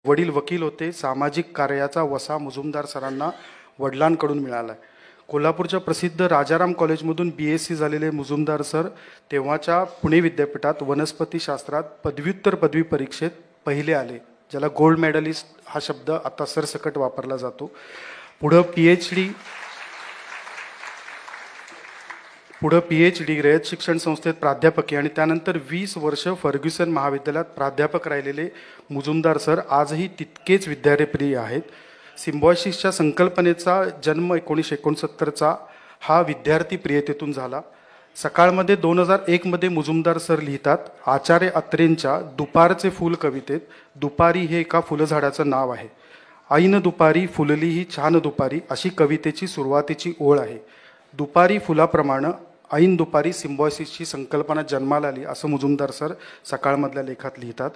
वडील वकील होते. सामाजिक कार्याचा वसा मुजुमदार सरांना वडिलांकडून मिळाला. कोल्हापूरच्या प्रसिद्ध राजाराम कॉलेजमधून BSc झालेले मुजुमदार सर तेव्हाच्या पुणे विद्यापीठात वनस्पतीशास्त्रात पदव्युत्तर पदवी परीक्षेत पहिले आले, ज्याला गोल्ड मेडलिस्ट हा शब्द आता सरसकट वापरला जातो. पुढं PhD रयत शिक्षण संस्थेत प्राध्यापकी आणि त्यानंतर 20 वर्ष फर्ग्युसन महाविद्यालयात प्राध्यापक राहिलेले मुजुमदार सर आजही तितकेच विद्यार्थीप्रिय आहेत. सिम्बॉयसिसच्या संकल्पनेचा जन्म 1969चा हा विद्यार्थीप्रियतेतून झाला. सकाळमध्ये 2001मध्ये मुजुमदार सर लिहितात, आचार्य अत्रेंच्या दुपारचे फूल कवितेत दुपारी हे एका फुलझाडाचं नाव आहे. ऐन दुपारी फुलली ही छान दुपारी अशी कवितेची सुरुवातीची ओळ आहे. दुपारी फुलाप्रमाणे ऐन दुपारी सिम्बॉयसिसची संकल्पना जन्माला आली असं मुजुमदार सर सकाळमधल्या लेखात लिहितात.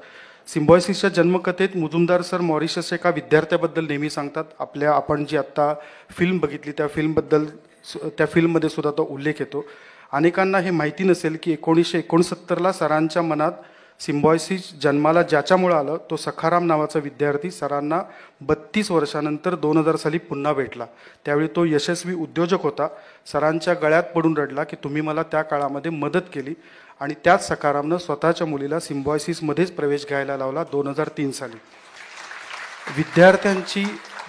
सिम्बॉयसिसच्या जन्मकथेत मुजुमदार सर मॉरिशसच्या एका विद्यार्थ्याबद्दल नेहमी सांगतात. आपण जी आत्ता फिल्म बघितली त्या फिल्ममध्ये सुद्धा तो उल्लेख येतो. अनेकांना हे माहिती नसेल की 1969ला सरांच्या मनात सिम्बॉयसिस जन्माला ज्याच्यामुळे आलं तो सखाराम नावाचा विद्यार्थी सरांना 32 वर्षानंतर 2000 साली पुन्हा भेटला. त्यावेळी तो यशस्वी उद्योजक होता. सरांच्या गळ्यात पडून रडला की तुम्ही मला त्या काळामध्ये मदत केली आणि त्याच सखारामनं स्वतःच्या मुलीला सिम्बॉयसिसमध्येच प्रवेश घ्यायला लावला 2003 साली. विद्यार्थ्यांची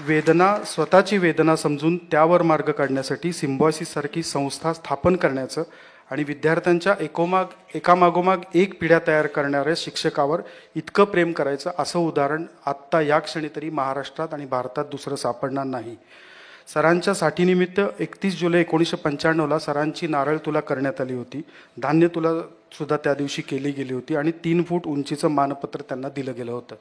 वेदना स्वतःची वेदना समजून त्यावर मार्ग काढण्यासाठी सिम्बॉयसिससारखी संस्था स्थापन करण्याचं आणि विद्यार्थ्यांच्या एकामागोमाग एक पिढ्या तयार करणाऱ्या शिक्षकावर इतकं प्रेम करायचं असं उदाहरण आत्ता या क्षणी तरी महाराष्ट्रात आणि भारतात दुसरं सापडणार नाही. सरांच्या साठीनिमित्त 31 जुलै 1995ला सरांची नारळ तुला करण्यात आली होती. धान्य तुला सुद्धा त्या दिवशी केली गेली होती आणि 3 फूट उंचीचं मानपत्र त्यांना दिलं गेलं होतं.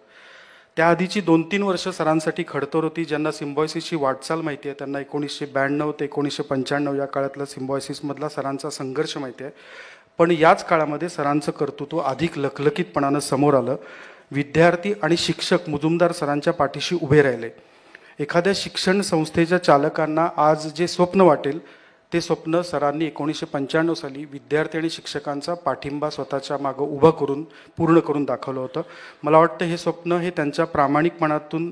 त्याआधीची 2-3 वर्ष सरांसाठी खडतर होती. ज्यांना सिम्बॉयसिसची वाटचाल माहिती आहे त्यांना 1992 ते 1995 या काळातला सिम्बॉयसिसमधला सरांचा संघर्ष माहिती आहे. पण याच काळामध्ये सरांचं कर्तृत्व अधिक लखलखीतपणानं समोर आलं. विद्यार्थी आणि शिक्षक मुजुमदार सरांच्या पाठीशी उभे राहिले. एखाद्या शिक्षण संस्थेच्या चालकांना आज जे स्वप्न वाटेल ते स्वप्न सरांनी 1995 साली विद्यार्थी आणि शिक्षकांचा पाठिंबा स्वतःच्या मागं उभं करून पूर्ण करून दाखवलं होतं. मला वाटतं हे स्वप्न हे त्यांच्या प्रामाणिकपणातून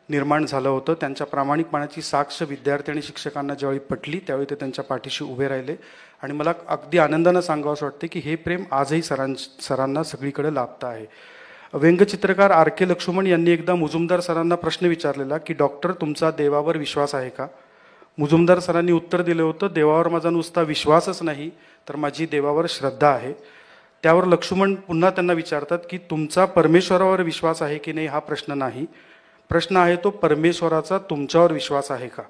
निर्माण झालं होतं. त्यांच्या प्रामाणिकपणाची साक्ष विद्यार्थी आणि शिक्षकांना ज्यावेळी पटली त्यावेळी ते त्यांच्या पाठीशी उभे राहिले आणि मला अगदी आनंदानं सांगावं असं वाटतं की हे प्रेम आजही सरांना सगळीकडे लाभतं आहे. व्यंगचित्रकार RK लक्ष्मण यांनी एकदा मुजुमदार सरांना प्रश्न विचारलेला की डॉक्टर तुमचा देवावर विश्वास आहे का? मुजुमदार सरांनी उत्तर दिलं होतं, देवावर माझा नुसता विश्वासच नाही तर माझी देवावर श्रद्धा आहे. त्यावर लक्ष्मण पुन्हा त्यांना विचारतात की तुमचा परमेश्वरावर विश्वास आहे की नाही हा प्रश्न नाही, प्रश्न आहे तो परमेश्वराचा तुमच्यावर विश्वास आहे का?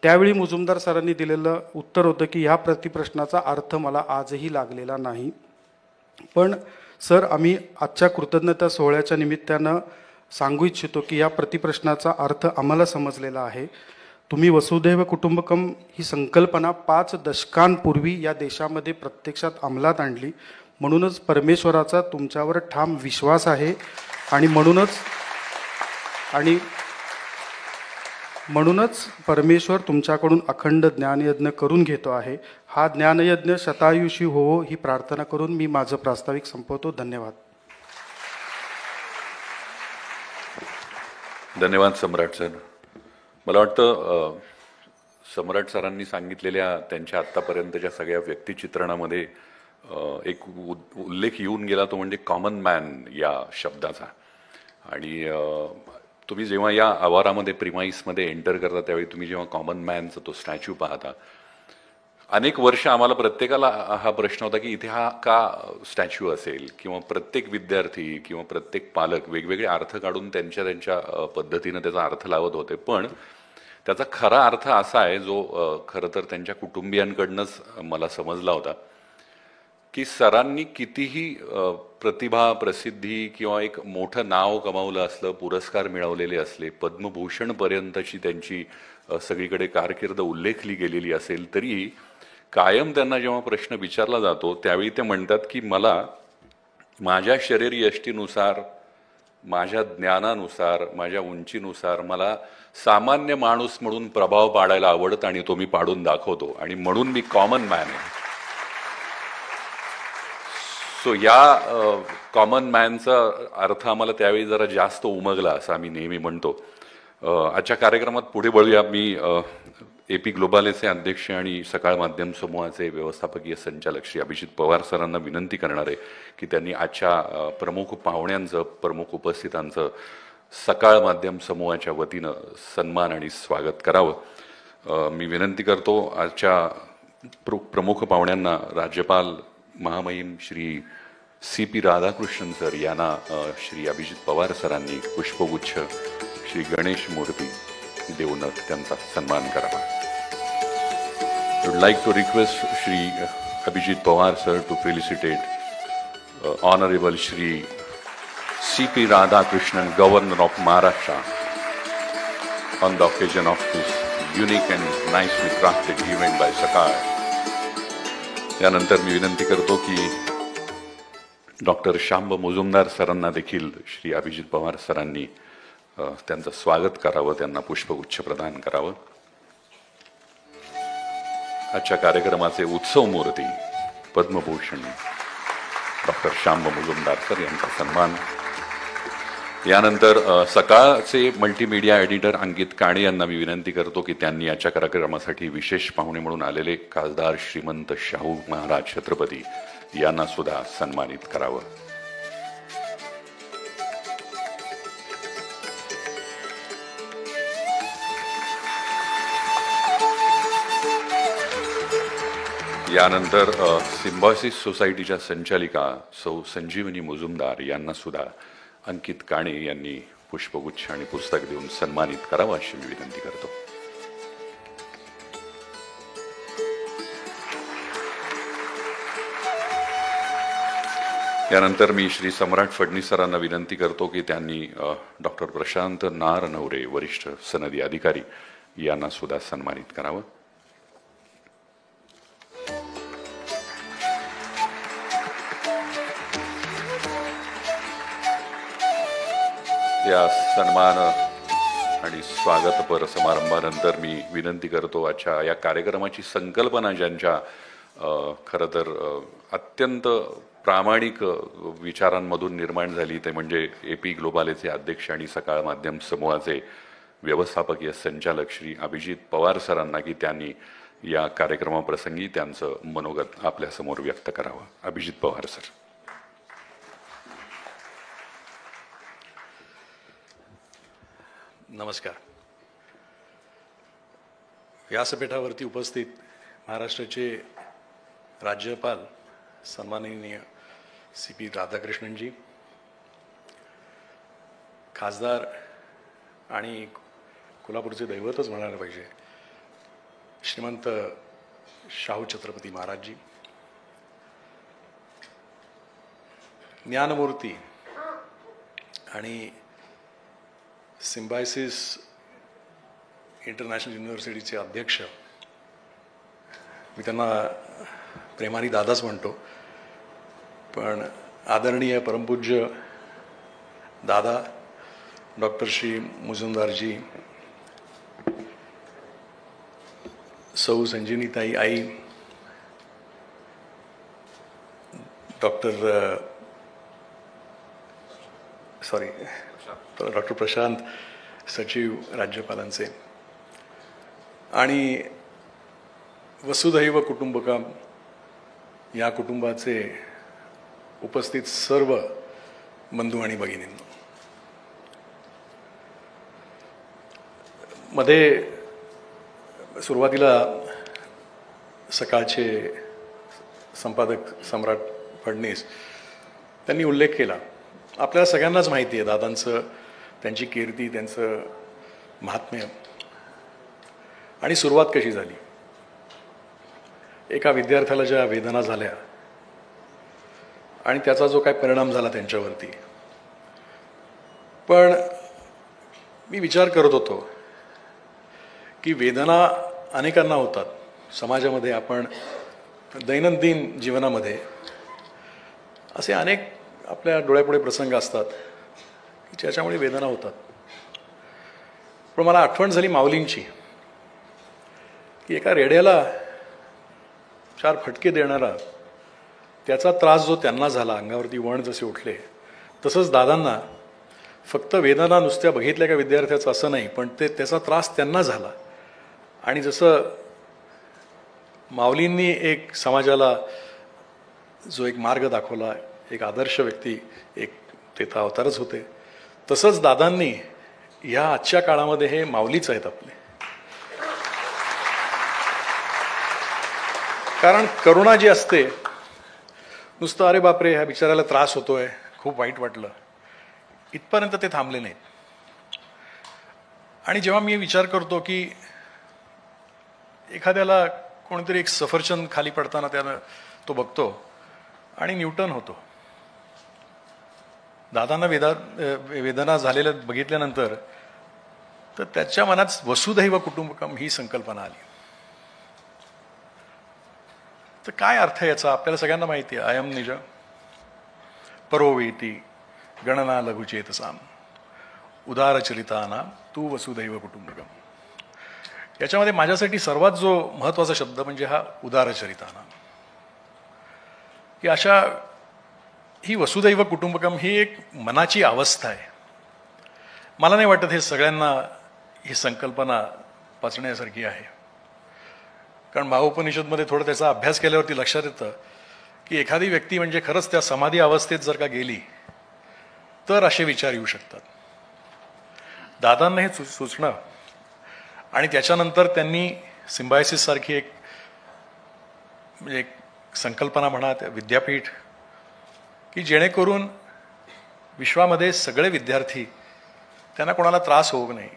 त्यावेळी मुजुमदार सरांनी दिलेलं उत्तर होतं की ह्या प्रतिप्रश्नाचा अर्थ मला आजही लागलेला नाही. पण सर आम्ही आजच्या कृतज्ञता सोहळ्याच्या निमित्तानं सांगू इच्छितो की या प्रतिप्रश्नाचा अर्थ आम्हाला समजलेला आहे. तुम्ही वसुधैव कुटुंबकम ही संकल्पना 5 दशकांपूर्वी या देशामध्ये प्रत्यक्षात अंमलात आणली. म्हणूनच परमेश्वराचा तुमच्यावर ठाम विश्वास आहे आणि म्हणूनच परमेश्वर तुमच्याकडून अखंड ज्ञानयज्ञ करून घेतो आहे. हा ज्ञानयज्ञ शतायुषी होवो ही प्रार्थना करून मी माझं प्रास्ताविक संपवतो. धन्यवाद. धन्यवाद सम्राट सर. मला वाटतं सम्राट सरांनी सांगितलेल्या त्यांच्या आत्तापर्यंतच्या सगळ्या व्यक्तिचित्रणामध्ये एक उल्लेख येऊन गेला तो म्हणजे कॉमन मॅन या शब्दाचा. आणि तुम्ही जेव्हा या आवारामध्ये प्रिमाईसमध्ये एंटर करता त्यावेळी तुम्ही जेव्हा कॉमन मॅनचा तो स्टॅच्यू पाहता, अनेक वर्ष आम्हाला प्रत्येकाला हा प्रश्न होता की इथे हा का स्टॅच्यू असेल, किंवा प्रत्येक विद्यार्थी किंवा प्रत्येक पालक वेगवेगळे अर्थ काढून त्यांच्या पद्धतीनं त्याचा अर्थ लावत होते. पण त्याचा खरा अर्थ असा आहे जो खरं तर त्यांच्या कुटुंबियांकडनंच मला समजला होता की सरांनी कितीही प्रतिभा, प्रसिद्धी किंवा एक मोठं नाव कमावलं असलं, पुरस्कार मिळवलेले असले, पद्मभूषणपर्यंतची त्यांची सगळीकडे कारकीर्द उल्लेखली गेलेली असेल तरीही कायम त्यांना जेव्हा प्रश्न विचारला जातो त्यावेळी ते म्हणतात की मला माझ्या शरीर यष्टीनुसार, माझ्या ज्ञानानुसार, माझ्या उंचीनुसार मला सामान्य माणूस म्हणून प्रभाव पाडायला आवडतं आणि तो मी पाडून दाखवतो आणि म्हणून मी कॉमन मॅन आहे. सो या कॉमन मॅनचा अर्थ आम्हाला त्यावेळी जरा जास्त उमगला असं आम्ही नेहमी म्हणतो. आजच्या कार्यक्रमात पुढे वळूया. मी AP ग्लोबालेचे अध्यक्ष आणि सकाळ माध्यम समूहाचे व्यवस्थापकीय संचालक श्री अभिजित पवार सरांना विनंती करणार आहे की त्यांनी आजच्या प्रमुख पाहुण्यांचं, प्रमुख उपस्थितांचं सकाळ माध्यम समूहाच्या वतीनं सन्मान आणि स्वागत करावं. मी विनंती करतो आजच्या प्रमुख पाहुण्यांना राज्यपाल महामहिम श्री CP राधाकृष्णन सर यांना श्री अभिजित पवार सरांनी पुष्पगुच्छ श्री गणेश मूर्ती देऊन त्यांचा सन्मान करावा. I would like to request Shri Abhijit Pawar sir to felicitate Honorable Shri CP Radhakrishnan, Governor of Maharashtra, on the occasion of this unique and nicely crafted event by Sakal. यानंतर मी विनंती करतो की डॉक्टर शांब मुजुमदार सरांना देखील श्री अभिजित पवार सरांनी त्यांचं स्वागत करावं, त्यांना पुष्पगुच्छ प्रदान करावं. आजच्या कार्यक्रमाचे उत्सव मूर्ती पद्मभूषण डॉक्टर शांब मुजुमदार सर यांचा सन्मान. यानंतर सकाळचे मल्टीमीडिया एडिटर अंकित काणे यांना मी विनंती करतो की त्यांनी आजच्या कार्यक्रमासाठी विशेष पाहुणे म्हणून आलेले खासदार श्रीमंत शाहू महाराज छत्रपती यांना सुद्धा सन्मानित करावं. यानंतर सिम्बॉयसिस सोसायटीच्या संचालिका सौ संजीवनी मुजुमदार यांना सुद्धा अंकित काणे यांनी पुष्पगुच्छ आणि पुस्तक देऊन सन्मानित करावं अशी मी विनंती करतो. यानंतर मी श्री सम्राट फडणीस सरांना विनंती करतो की त्यांनी डॉक्टर प्रशांत नारनवरे वरिष्ठ सनदी अधिकारी यांना सुद्धा सन्मानित करावं. या सन्मान आणि स्वागतपर समारंभानंतर मी विनंती करतो आजच्या या कार्यक्रमाची संकल्पना ज्यांच्या खरं तर अत्यंत प्रामाणिक विचारांमधून निर्माण झाली ते म्हणजे AP ग्लोबालेचे अध्यक्ष आणि सकाळ माध्यम समूहाचे व्यवस्थापकीय संचालक श्री अभिजित पवार सरांना की त्यांनी या कार्यक्रमाप्रसंगी त्यांचं मनोगत आपल्यासमोर व्यक्त करावं. अभिजित पवार सर. नमस्कार. व्यासपीठावरती उपस्थित महाराष्ट्राचे राज्यपाल सन्माननीय CP राधाकृष्णनजी, खासदार आणि कोल्हापूरचे दैवतच म्हणायला पाहिजे श्रीमंत शाहू छत्रपती महाराजजी, ज्ञानमूर्ती आणि सिम्बायसिस इंटरनॅशनल युनिव्हर्सिटीचे अध्यक्ष, मी त्यांना प्रेमाने दादाच म्हणतो, पण आदरणीय परमपूज्य दादा डॉक्टर श्री मुजुमदारजी, सौ संजीवनीताई आई, डॉक्टर प्रशांत सचिव राज्यपालांचे आणि वसुधैव कुटुंबकम या कुटुंबाचे उपस्थित सर्व बंधू आणि भगिनींनो, मध्ये सुरुवातीला सकाळचे संपादक सम्राट फडणीस त्यांनी उल्लेख केला. आपल्याला सगळ्यांनाच माहिती आहे दादांचं, त्यांची कीर्ती, त्यांचं महात्म्य आणि सुरुवात कशी झाली. एका विद्यार्थ्याला ज्या वेदना झाल्या आणि त्याचा जो काय परिणाम झाला त्यांच्यावरती, पण मी विचार करत होतो की वेदना अनेकांना होतात समाजामध्ये. आपण दैनंदिन जीवनामध्ये असे अनेक आपल्या डोळ्यापुढे प्रसंग असतात की ज्याच्यामुळे वेदना होतात. पण मला आठवण झाली माऊलींची की एका रेड्याला 4 फटके देणारा त्याचा त्रास जो त्यांना झाला, अंगावरती वण जसे उठले, तसंच दादांना फक्त वेदना नुसत्या बघितल्या का विद्यार्थ्याचं असं नाही, पण त्याचा त्रास त्यांना झाला. आणि जसं माऊलींनी एक समाजाला जो एक मार्ग दाखवला, एक आदर्श व्यक्ती, एक ते तर अवतारच होते, तसंच दादांनी या आजच्या काळामध्ये हे माऊलीच आहेत आपले. कारण करुणा जी असते, नुसतं अरे बापरे ह्या बिचाराला त्रास होतोय, खूप वाईट वाटलं, इथपर्यंत ते थांबले नाहीत. आणि जेव्हा मी विचार करतो की एखाद्याला कोणीतरी एक सफरचंद खाली पडताना त्यानं तो बघतो आणि न्यूटन होतो, दादांना वेदना झालेल्या बघितल्यानंतर तर त्याच्या मनात वसुधैव कुटुंबकम ही संकल्पना आली. तर काय अर्थ याचा आपल्याला सगळ्यांना माहिती आहे. अयम निज परोवेती गणना लघुचेतसाम उदारचरितानाम तू वसुधैव कुटुंबकम. याच्यामध्ये माझ्यासाठी सर्वात जो महत्त्वाचा शब्द म्हणजे हा उदारचरितानाम. की अशा ही वसुधैव कुटुंबकम ही एक मनाची अवस्था आहे. मला नाही वाटत हे सगळ्यांना ही संकल्पना पचण्यासारखी आहे. कारण भावोपनिषदमध्ये थोडं त्याचा अभ्यास केल्यावरती लक्षात येतं की एखादी व्यक्ती म्हणजे खरंच त्या समाधी अवस्थेत जर का गेली तर असे विचार येऊ शकतात. दादांना हे सुचणं आणि त्याच्यानंतर त्यांनी सिम्बायसिस सारखी एक म्हणजे एक संकल्पना म्हणा, त्या विद्यापीठ की जेणेकरून विश्वामध्ये सगळे विद्यार्थी त्यांना कोणाला त्रास होऊ नये.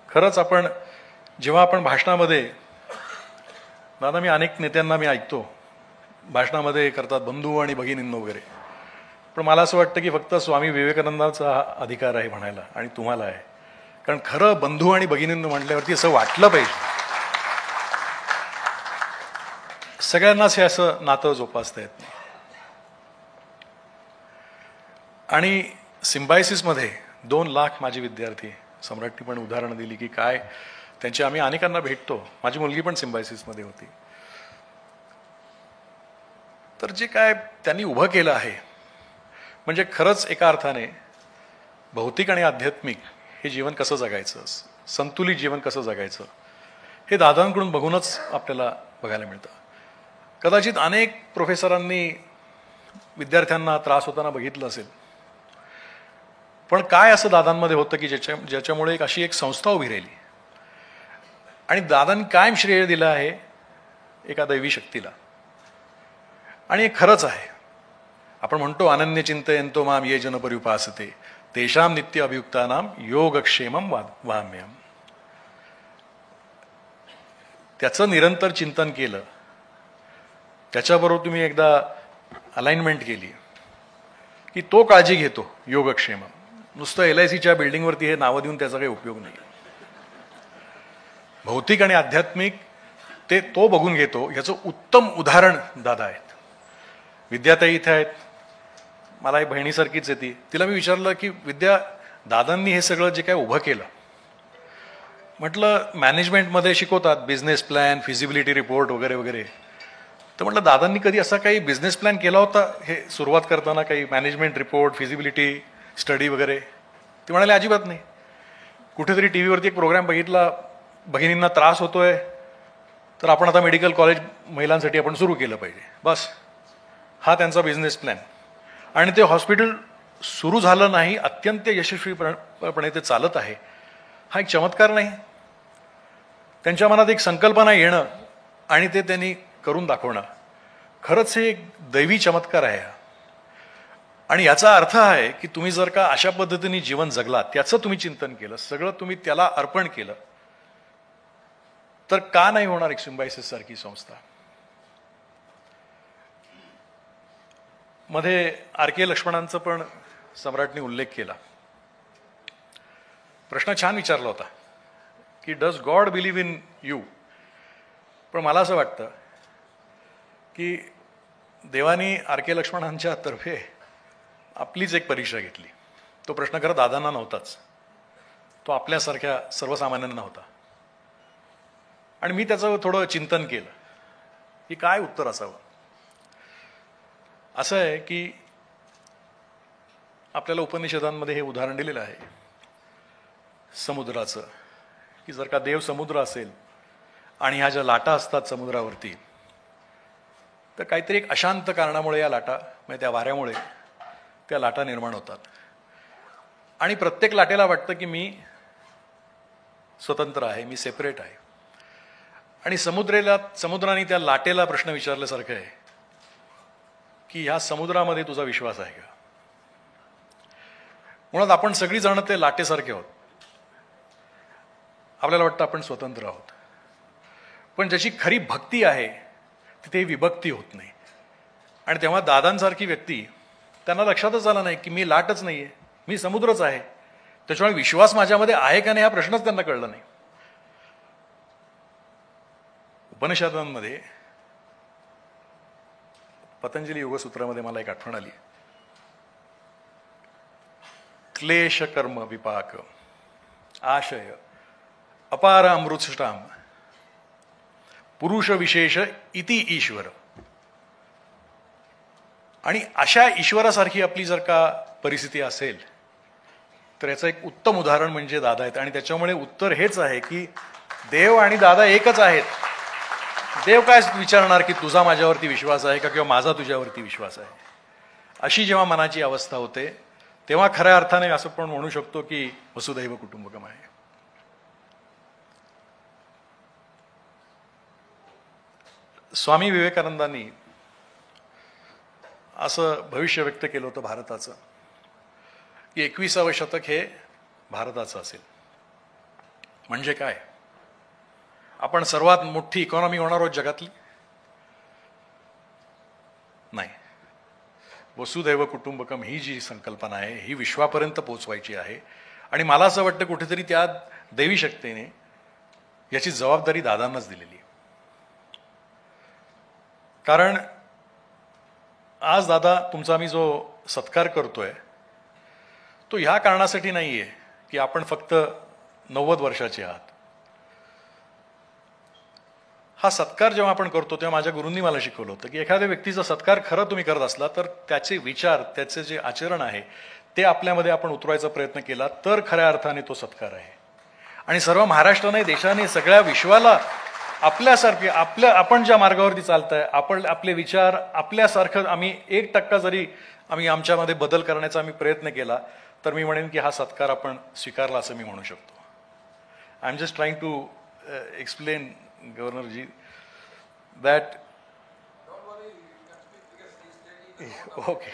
खरंच आपण जेव्हा आपण भाषणामध्ये, दादा मी अनेक नेत्यांना मी ऐकतो भाषणामध्ये करतात बंधू आणि भगिनींनो वगैरे, पण मला असं वाटतं की फक्त स्वामी विवेकानंदांचा हा अधिकार आहे म्हणायला आणि तुम्हाला आहे. कारण खरं बंधू आणि भगिनींनो म्हटल्यावरती असं वाटलं पाहिजे, सगळ्यांनाच हे असं नातं जोपासता येत नाही. आणि सिम्बायसिसमध्ये 2 लाख माझे विद्यार्थी, सम्राटनी पण उदाहरणं दिली की काय त्यांचे, आम्ही अनेकांना भेटतो, माझी मुलगी पण सिम्बायसिसमध्ये होती. तर जे काय त्यांनी उभं केलं आहे म्हणजे खरंच एका अर्थाने भौतिक आणि आध्यात्मिक हे जीवन कसं जगायचं, संतुलित जीवन कसं जगायचं, हे दादांकडून बघूनच आपल्याला बघायला मिळतं. कदाचित अनेक प्रोफेसरांनी विद्यार्थ्यांना त्रास होताना बघितलं असेल, पण काय असं दादांमध्ये होतं की ज्याच्यामुळे अशी एक संस्था उभी राहिली. आणि दादांनी कायम श्रेय दिलं आहे एका दैवी शक्तीला. आणि हे खरंच आहे. आपण म्हणतो अनन्य चिंतयन्तो माम ये जन पर्युपासते तेषाम नित्य अभियुक्तानाम योगक्षेमम वाम्यम. त्याचं निरंतर चिंतन केलं, त्याच्याबरोबर तुम्ही एकदा अलाइनमेंट केली की तो काळजी घेतो योगक्षेमम. नुसतं LICच्या बिल्डिंगवरती हे नावं देऊन त्याचा काही उपयोग नाही. भौतिक आणि आध्यात्मिक तो बघून घेतो. याचं उत्तम उदाहरण दादा आहेत. विद्याताई इथे आहेत, मला एक बहिणीसारखीच आहे ती. तिला मी विचारलं की विद्या, दादांनी हे सगळं जे काय उभं केलं, म्हटलं मॅनेजमेंटमध्ये शिकवतात बिझनेस प्लॅन, फिजिबिलिटी रिपोर्ट वगैरे वगैरे, तर म्हटलं दादांनी कधी असा काही बिझनेस प्लॅन केला होता हे सुरुवात करताना, काही मॅनेजमेंट रिपोर्ट, फिजिबिलिटी स्टडी वगैरे? ते म्हणाले अजिबात नाही. कुठेतरी टी व्हीवरती एक प्रोग्राम बघितला, भगिनींना त्रास होतोय तर आपण आता मेडिकल कॉलेज महिलांसाठी आपण सुरू केलं पाहिजे, बस हा त्यांचा बिझनेस प्लॅन. आणि ते हॉस्पिटल सुरू झालं नाही, अत्यंत यशस्वीपणे ते चालत आहे. हा एक चमत्कार नाही? त्यांच्या मनात एक संकल्पना येणं आणि ते त्यांनी करून दाखवणं, खरंच हे एक दैवी चमत्कार आहे. आणि याचा अर्थ आहे की तुम्ही जर का अशा पद्धतीने जीवन जगलात, त्याचं तुम्ही चिंतन केलं, सगळं तुम्ही त्याला अर्पण केलं, तर का नाही होणार एक सिम्बायसिस सारखी संस्था? मध्ये RK लक्ष्मणांचं पण सम्राटने उल्लेख केला. प्रश्न छान विचारला होता की does God believe in you. पण मला असं वाटतं की देवानी RK लक्ष्मणांच्या तर्फे आपलीच एक परीक्षा घेतली. तो प्रश्न खरं दादांना नव्हताच, तो आपल्यासारख्या सर्वसामान्यांना होता. आणि मी त्याचं थोडं चिंतन केलं की काय उत्तर असावं. असं आहे की आपल्याला उपनिषदांमध्ये हे उदाहरण दिलेलं आहे समुद्राचं, की जर का देव समुद्र असेल आणि ह्या ज्या लाटा असतात समुद्रावरती, तर काहीतरी एक अशांत कारणामुळे या लाटा, म्हणजे त्या वाऱ्यामुळे त्या लाटा निर्माण होतात. आणि प्रत्येक लाटेला वाटतं की मी स्वतंत्र आहे, मी सेपरेट आहे. आणि समुद्राने त्या लाटेला प्रश्न विचारल्यासारखं आहे की ह्या समुद्रामध्ये तुझा विश्वास आहे का? मुळात आपण सगळी जण ते लाटेसारखे आहोत. आपल्याला वाटतं आपण स्वतंत्र आहोत, पण ज्याची खरी भक्ती आहे तिथे विभक्ती होत नाही. आणि तेव्हा दादांसारखी व्यक्ती, त्यांना लक्षातच आलं नाही की मी लाटच नाहीये, मी समुद्रच आहे. त्याच्यामुळे विश्वास माझ्यामध्ये आहे का नाही हा प्रश्नच त्यांना कळला नाही. उपनिषदांमध्ये पतंजली योगसूत्रामध्ये मला एक आठवण आली. क्लेश कर्म विपाक आशय अपार अमृतष्टाम पुरुष विशेष इति ईश्वर. आणि अशा ईश्वरासारखी आपली जर का परिस्थिती असेल तर याचं एक उत्तम उदाहरण म्हणजे दादा आहेत. आणि त्याच्यामुळे उत्तर हेच आहे की देव आणि दादा एकच आहेत. देव काय विचारणार की तुझा माझ्यावरती विश्वास आहे का, किंवा माझा तुझ्यावरती विश्वास आहे. अशी जेव्हा मनाची अवस्था होते तेव्हा खऱ्या अर्थाने असं पण म्हणू शकतो की वसुदैव कुटुंबकम आहे. स्वामी विवेकानंदांनी असं भविष्य व्यक्त केलं होतं भारताचं, की 21वे शतक हे भारताचं असेल. म्हणजे काय, आपण सर्वात मोठी इकॉनॉमी होणार आहोत जगातली? नाही. वसुदैव कुटुंबकम ही जी संकल्पना आहे ही विश्वापर्यंत पोहोचवायची आहे. आणि मला असं वाटतं कुठेतरी त्या दैवी शक्तीने याची जबाबदारी दादांनाच दिलेली आहे. कारण आज दादा तुमचा मी जो सत्कार करतोय तो ह्या कारणासाठी नाहीये की आपण फक्त 90 वर्षाचे आहात. हा सत्कार जेव्हा आपण करतो तेव्हा माझ्या गुरूंनी मला शिकवलं होतं की एखाद्या व्यक्तीचा सत्कार खरं तुम्ही करत असला तर त्याचे विचार, त्याचे जे आचरण आहे ते आपल्यामध्ये आपण उतरवायचा प्रयत्न केला तर खऱ्या अर्थाने तो सत्कार आहे. आणि सर्व महाराष्ट्राने, देशाने, सगळ्या विश्वाला आपल्यासारखे, आपण ज्या मार्गावरती चालताय, आपण आपले विचार आपल्यासारखं आम्ही 1% जरी आम्ही आमच्यामध्ये बदल करण्याचा आम्ही प्रयत्न केला तर मी म्हणेन की हा सत्कार आपण स्वीकारला असं मी म्हणू शकतो. I am just trying to explain Governor ji, that okay.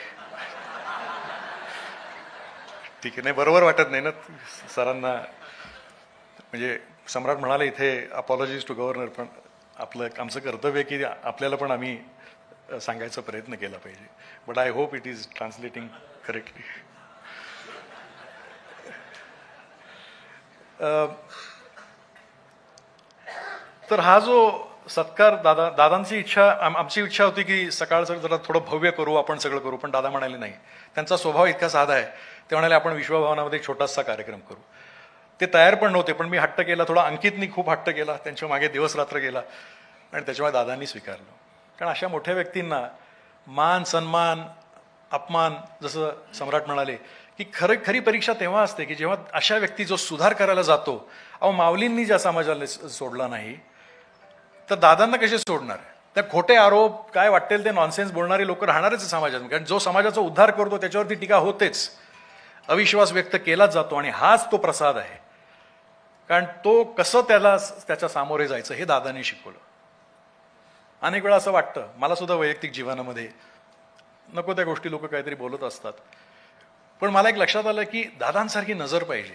ठीक आहे, नाही बरोबर वाटत नाही ना सरांना. म्हणजे सम्राट म्हणाले इथे अपॉलॉजीज टू गव्हर्नर, पण आपलं आमचं कर्तव्य आहे की आपल्याला पण आम्ही सांगायचा प्रयत्न केला पाहिजे. But I hope it is translating correctly. तर हा जो सत्कार दादांची इच्छा, आमची इच्छा होती की सकाळचं जरा थोडं भव्य करू, आपण सगळं करू, पण दादा म्हणाले नाही. त्यांचा स्वभाव इतका साधा आहे. ते म्हणाले आपण विश्वभवनामध्ये एक छोटासा कार्यक्रम करू. ते तयार पण नव्हते, पण मी हट्ट केला. थोडा अंकितनी खूप हट्ट केला, त्यांच्या मागे दिवस रात्र गेला आणि त्याच्यामुळे दादांनी स्वीकारलं. कारण अशा मोठ्या व्यक्तींना मान, सन्मान, अपमान, जसं सम्राट म्हणाले की खरी परीक्षा तेव्हा असते की जेव्हा अशा व्यक्ती जो सुधार करायला जातो. अहो, माऊलींनी ज्या समाजाला सोडला नाही तर दादांना कसे सोडणार? त्या खोटे आरोप, काय वाटेल ते नॉनसेन्स बोलणारे लोक राहणारच समाजात. कारण जो समाजाचा उद्धार करतो त्याच्यावरती टीका होतेच, अविश्वास व्यक्त केलाच जातो. आणि हाच तो प्रसाद आहे. कारण तो कसं त्याच्या सामोरे जायचं हे दादांनी शिकवलं. अनेक वेळा असं वाटतं मला सुद्धा वैयक्तिक जीवनामध्ये, नको त्या गोष्टी लोक काहीतरी बोलत असतात, पण मला एक लक्षात आलं की दादांसारखी नजर पाहिजे.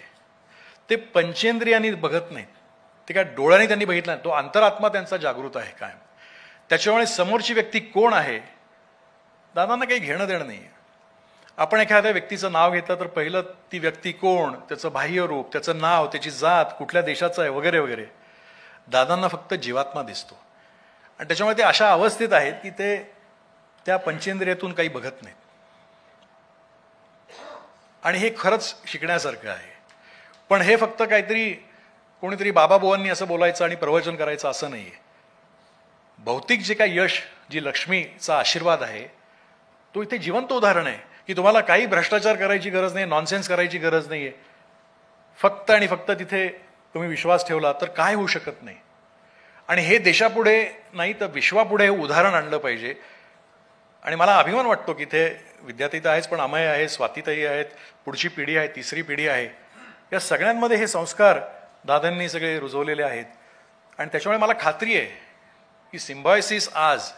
ते पंचेंद्रियांनी बघत नाहीत, ते काय डोळ्यांनी त्यांनी बघितलं नाही. तो अंतरात्मा त्यांचा जागृत आहे कायम. त्याच्यामुळे समोरची व्यक्ती कोण आहे दादांना काही घेणं देणं नाही. आपण एखाद्या व्यक्तीचं नाव घेतलं तर पहिलं ती व्यक्ती कोण, त्याचं बाह्य रूप, त्याचं नाव, त्याची जात, कुठल्या देशाचं आहे वगैरे वगैरे. दादांना फक्त जीवात्मा दिसतो. आणि त्याच्यामुळे ते अशा अवस्थेत आहेत की ते त्या पंचेंद्रियातून काही बघत नाहीत. आणि हे खरंच शिकण्यासारखं आहे. पण हे फक्त काहीतरी कोणीतरी बाबाबुवांनी असं बोलायचं आणि प्रवचन करायचं असं नाहीये. भौतिक जे काही यश, जी लक्ष्मीचा आशीर्वाद आहे तो इथे जिवंत उदाहरण आहे की तुम्हाला काही भ्रष्टाचार करायची गरज नाही, नॉनसेन्स करायची गरज नाही आहे. फक्त आणि फक्त तिथे तुम्ही विश्वास ठेवला तर काय होऊ शकत नाही. आणि हे देशापुढे नाही तर विश्वापुढे हे उदाहरण आणलं पाहिजे. आणि मला अभिमान वाटतो की इथे विद्यार्थी तर आहेच, पण अमय आहे, स्वातीताई आहेत, पुढची पिढी आहे, तिसरी पिढी आहे. या सगळ्यांमध्ये हे संस्कार दादांनी सगळे रुजवलेले आहेत. आणि त्याच्यामुळे मला खात्री आहे की सिम्बायोसिस आज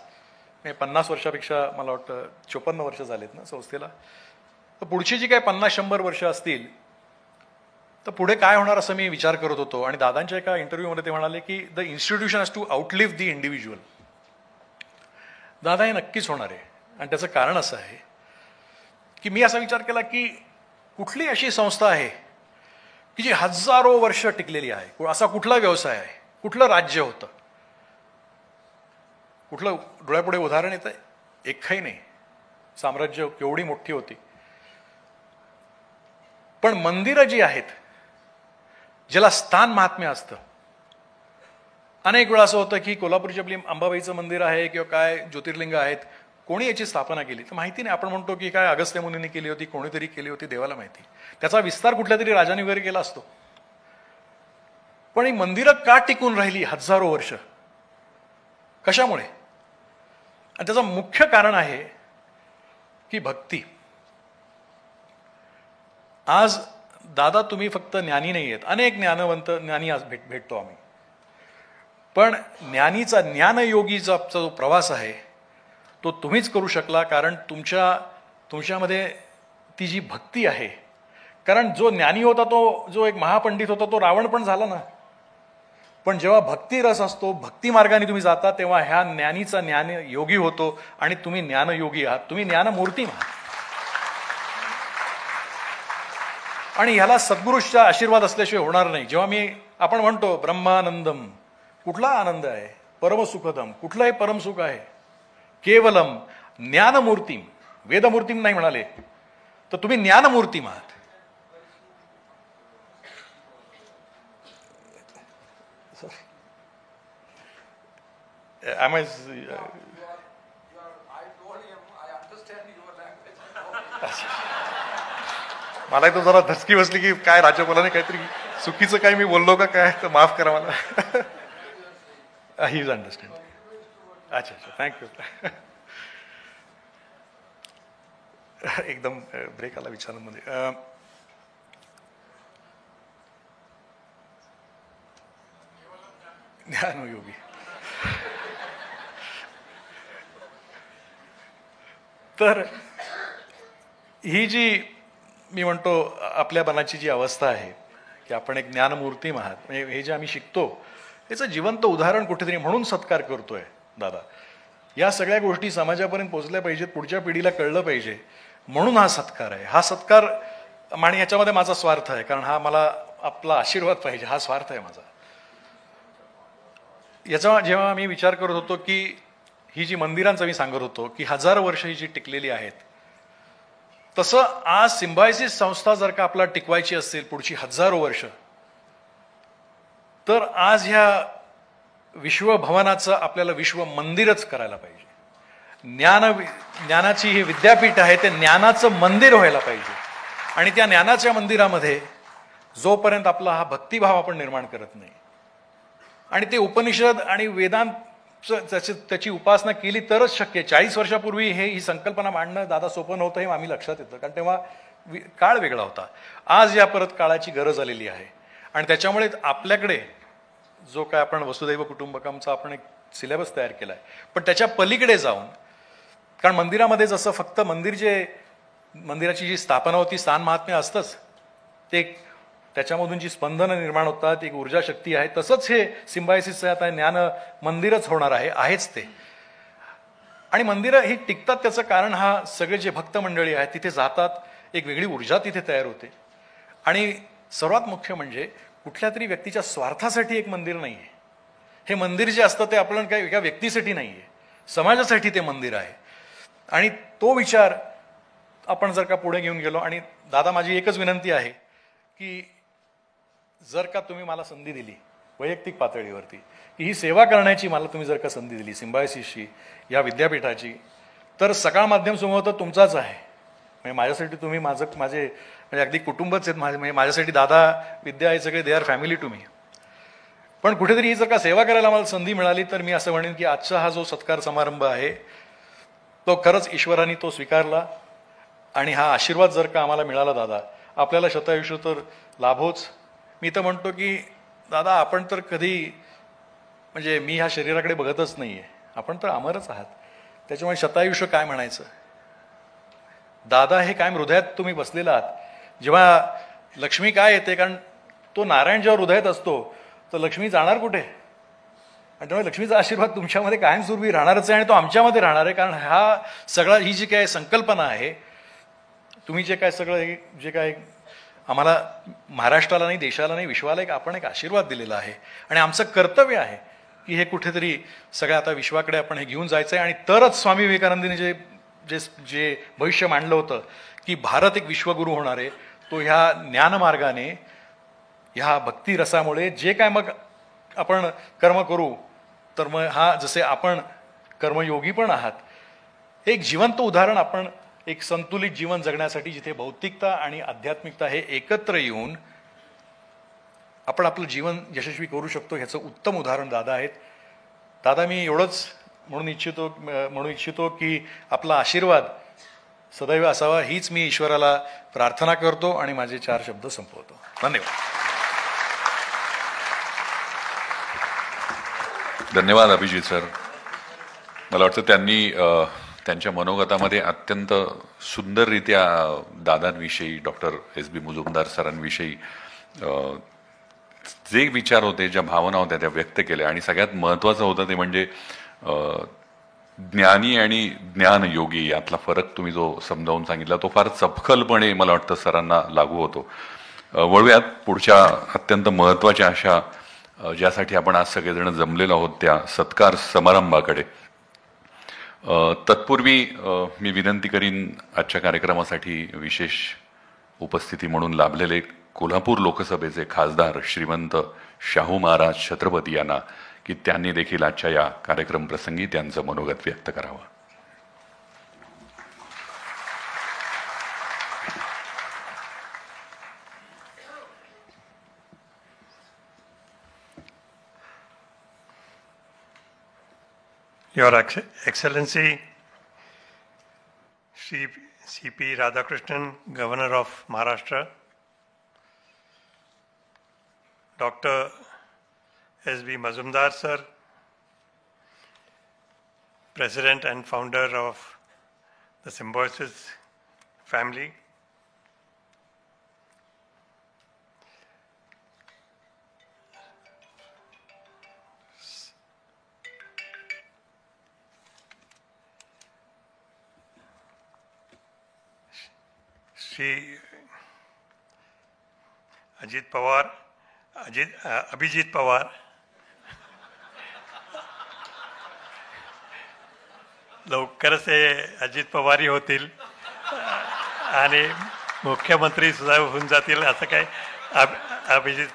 50 वर्षापेक्षा मला वाटतं 54 वर्ष झालेत ना संस्थेला, तर पुढची जी काय 50-100 वर्ष असतील तर पुढे काय होणार असं मी विचार करत होतो. आणि दादांच्या एका इंटरव्ह्यूमध्ये ते म्हणाले की the institution has to outlive the individual. दादा हे नक्कीच होणार आहे. आणि त्याचं कारण असं आहे की मी असा विचार केला की कुठली अशी संस्था आहे की जी हजारो वर्ष टिकलेली आहे. असा कुठला व्यवसाय आहे, कुठलं राज्य होतं, कुठलं डोळ्यापुढे उदाहरण येतं आहे? एकही नाही. साम्राज्य केवढी मोठी होती, पण मंदिरं जी आहेत ज्याला स्थान महात्म्य असतं. अनेक वेळा असं होतं की कोल्हापूरची आपली अंबाबाईचं मंदिर आहे किंवा काय ज्योतिर्लिंग आहेत, कोणी याची स्थापना केली तर माहिती नाही. आपण म्हणतो की काय अगस्त्य मुनींनी केली होती, कोणीतरी केली होती, देवाला माहिती. त्याचा विस्तार कुठल्या तरी राजाने वगैरे केला असतो. पण ही मंदिरं का टिकून राहिली हजारो वर्ष? कशामुळे? आणि त्याचं मुख्य कारण आहे की भक्ती. आज दादा तुम्ही फक्त ज्ञानी नाही आहेत, अनेक ज्ञानवंत ज्ञानी आज भेटतो आम्ही, पण ज्ञानीचा ज्ञानयोगीचा जो प्रवास आहे तो तुम्हीच करू शकला. कारण तुमच्यामध्ये ती जी भक्ती आहे. कारण जो ज्ञानी होता, तो जो एक महापंडित होता, तो रावण पण झाला ना. पण जेव्हा भक्ती रस असतो, भक्ती मार्गाने तुम्ही जाता, तेव्हा ह्या ज्ञानीचा ज्ञान योगी होतो आणि तुम्ही ज्ञानयोगी आहात, तुम्ही ज्ञानमूर्ती आहात. आणि ह्याला सद्गुरूचा आशीर्वाद असल्याशिवाय होणार नाही. जेव्हा आपण म्हणतो ब्रह्मानंदम, कुठला आनंद आहे? परमसुखदम, कुठलं हे परमसुख आहे? केवलम ज्ञानमूर्तीम, वेदमूर्तीम नाही म्हणाले, तर तुम्ही ज्ञानमूर्तीम आहात. Am I? मला तो जरा धसकी बसली की काय राज्यपालाने काहीतरी चुकीचं काय मी बोललो का काय, तर माफ करा मला. He is understand. अच्छा अच्छा, थँक्यू. एकदम ब्रेक आला विचारांमध्ये. ज्ञानयोगी. तर ही जी मी म्हणतो आपल्या मनाची जी अवस्था आहे की आपण एक ज्ञानमूर्ती आहात, म्हणजे हे जे आम्ही शिकतो त्याचं जिवंत उदाहरण कुठेतरी म्हणून सत्कार करतोय दादा. या सगळ्या गोष्टी समाजापर्यंत पोहोचल्या पाहिजेत, पुढच्या पिढीला कळलं पाहिजे, म्हणून हा सत्कार आहे. हा सत्कार, आणि ह्याच्यामध्ये माझा स्वार्थ आहे, कारण हा मला आपला आशीर्वाद पाहिजे, हा स्वार्थ आहे माझा. याचा जेव्हा आम्ही विचार करत होतो की ही जी मंदिरांचं मी सांगत होतो की हजारो वर्ष ही जी टिकलेली आहेत, तसं आज सिम्बायोसिस संस्था जर का आपला टिकवायची असेल पुढची हजारो वर्ष, तर आज ह्या विश्वभवनाचं आपल्याला विश्व मंदिरच करायला पाहिजे. ज्ञानाची ही विद्यापीठ आहे, ते ज्ञानाचं मंदिर व्हायला पाहिजे. आणि त्या ज्ञानाच्या मंदिरामध्ये जोपर्यंत आपला हा भक्तिभाव आपण निर्माण करत नाही, आणि ते उपनिषद आणि वेदांत त्याची उपासना केली तरच शक्य. 40 वर्षापूर्वी ही संकल्पना मांडणं दादा सोपं नव्हतं, हे आम्ही लक्षात येतं, कारण तेव्हा काळ वेगळा होता. आज या परत काळाची गरज आलेली आहे. आणि त्याच्यामुळे आपल्याकडे जो काय आपण वसुदैव कुटुंबकमचा आपण एक सिलेबस तयार केला आहे, पण त्याच्या पलीकडे जाऊन, कारण मंदिरामध्ये जसं फक्त मंदिराची जी स्थापना होती, स्थान महात्म्य असतंच, ते त्याच्यामधून जी स्पंदनं निर्माण होतात, एक ऊर्जा शक्ती आहे, तसंच हे सिम्बायोसिसचं आता ज्ञान मंदिरच होणार आहेच ते. आणि मंदिरं ही टिकतात त्याचं कारण हा सगळे जे भक्त मंडळी आहेत तिथे जातात, एक वेगळी ऊर्जा तिथे तयार होते. आणि सर्वात मुख्य म्हणजे कुठल्या तरी व्यक्तीच्या स्वार्थासाठी एक मंदिर नाही आहे. हे मंदिर जे असतं ते आपल्याला काही एका व्यक्तीसाठी नाही आहे, समाजासाठी ते मंदिर आहे. आणि तो विचार आपण जर का पुढे घेऊन गेलो, आणि दादा माझी एकच विनंती आहे की जर का तुम्ही मला संधी दिली वैयक्तिक पातळीवरती की ही सेवा करण्याची, मला तुम्ही जर का संधी दिली सिम्बायोसिसची, या विद्यापीठाची, तर सकाळ माध्यम समूह तर तुमचाच आहे. म्हणजे माझ्यासाठी तुम्ही माझे म्हणजे अगदी कुटुंबच आहेत म्हणजे माझ्यासाठी दादा, विद्या हे सगळे they are family to me. पण कुठेतरी ही जर का सेवा करायला मला संधी मिळाली तर मी असं म्हणेन की आजचा हा जो सत्कार समारंभ आहे तो खरंच ईश्वराने तो स्वीकारला आणि हा आशीर्वाद जर का आम्हाला मिळाला दादा, आपल्याला शतायुष्य तर लाभोच. मी तर म्हणतो की दादा आपण तर कधी म्हणजे मी ह्या शरीराकडे बघतच नाही आहे, आपण तर अमरच आहात. त्याच्यामुळे शतायुष्य काय म्हणायचं. दादा हे कायम हृदयात तुम्ही बसलेला आहात. जेव्हा लक्ष्मी काय येते, कारण तो नारायण जेव्हा हृदयात असतो तर लक्ष्मी जाणार कुठे, आणि त्यामुळे लक्ष्मीचा आशीर्वाद तुमच्यामध्ये कायमस्वरूपी राहणारच आहे आणि तो आमच्यामध्ये राहणार आहे. कारण हा सगळा ही जी काय संकल्पना आहे, तुम्ही जे काय सगळं जे काय आम्हाला महाराष्ट्राला नाही, देशाला नाही, विश्वाला आपण एक आशीर्वाद दिलेला आहे आणि आमचं कर्तव्य आहे की हे कुठेतरी सगळ्या आता विश्वाकडे आपण हे घेऊन जायचं आहे. आणि तरच स्वामी विवेकानंदने जे जे जे भविष्य मांडलं होतं की भारत एक विश्वगुरू होणार आहे, तो ह्या ज्ञानमार्गाने, ह्या भक्तिरसामुळे जे काय मग आपण कर्म करू, तर मग हा जसे आपण कर्मयोगी पण आहात, एक जिवंत उदाहरण आपण एक संतुलित जीवन जगण्यासाठी जिथे भौतिकता आणि आध्यात्मिकता हे एकत्र येऊन आपण आपलं जीवन यशस्वी करू शकतो, ह्याचं उत्तम उदाहरण दादा आहेत. दादा मी एवढंच म्हणू इच्छितो की आपला आशीर्वाद सदैव असावा, हीच मी ईश्वराला प्रार्थना करतो आणि माझे 4 शब्द संपवतो. धन्यवाद. धन्यवाद अभिजित सर. मला वाटतं त्यांनी त्यांच्या मनोगतामध्ये अत्यंत सुंदररित्या दादांविषयी, डॉक्टर S.B. मुजुमदार सरांविषयी जे विचार होते, ज्या भावना होत्या त्या व्यक्त केल्या. आणि सगळ्यात महत्त्वाचं होतं ते म्हणजे ज्ञानी आणि ज्ञानयोगी यातला फरक तुम्ही जो समजावून सांगितला तो फार चपखलपणे मला वाटतं सरांना लागू होतो. वळूयात पुढच्या अत्यंत महत्त्वाच्या अशा ज्यासाठी आपण आज सगळेजण जमलेलो आहोत त्या सत्कार समारंभाकडे. तत्पूर्वी मी विनंती करीन आजच्या कार्यक्रमासाठी विशेष उपस्थिती म्हणून लाभलेले कोल्हापूर लोकसभेचे खासदार श्रीमंत शाहू महाराज छत्रपती यांना की त्यांनी देखील आजच्या या कार्यक्रम प्रसंगी त्यांचं मनोगत व्यक्त करावं. Your Excellency, Shri C.P. Radhakrishnan, Governor of Maharashtra, Dr. S.B. Majumdar sir, President and founder of the Symbiosis family, Shri Abhijit Pawar, लवकरच हे अजित पवारही होतील आणि मुख्यमंत्री सुद्धा होऊन जातील असं काय अभिजित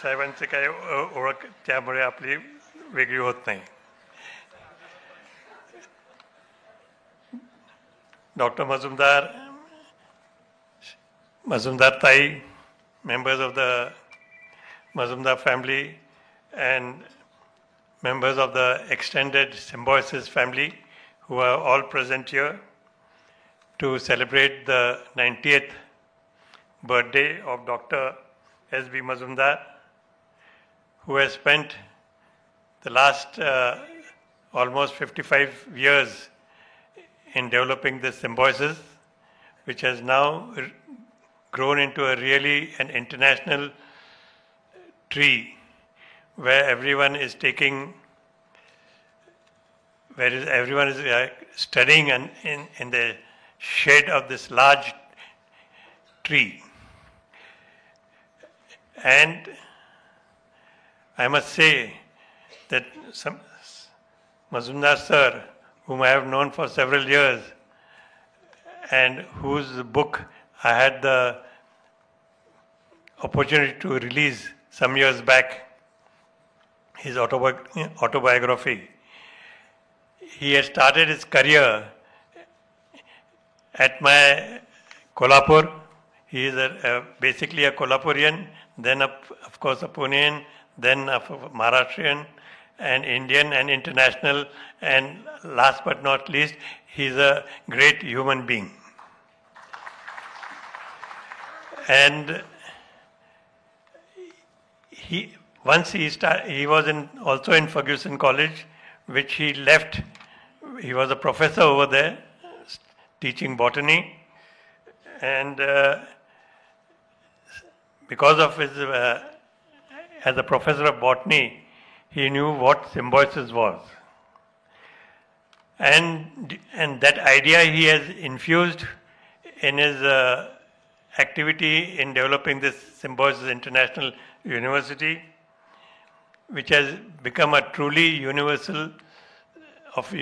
साहेबांचे काय ओळख त्यामुळे आपली वेगळी होत नाही. Doctor Majumdar Tai, members of the Majumdar family and members of the extended Symbiosis family who are all present here to celebrate the 90th birthday of Dr. S.B. Majumdar, who has spent the last almost 55 years in developing this Symbiosis, which has now grown into an international tree where everyone is studying in the shade of this large tree. And I must say that Majumdar sir, whom I have known for several years and whose book I had the opportunity to release some years back, his autobiography, he had started his career at my Kolhapur. He is basically a Kolhapurian, then of course a Punean, then a Maharashtrian and Indian and international, and last but not least, he is a great human being. And he was also in Fergusson College, which he left. He was a professor over there, teaching botany, and because of his, as a professor of botany, he knew what symbiosis was. And that idea he has infused in his activity in developing this Symbiosis International University, which has become a truly universal of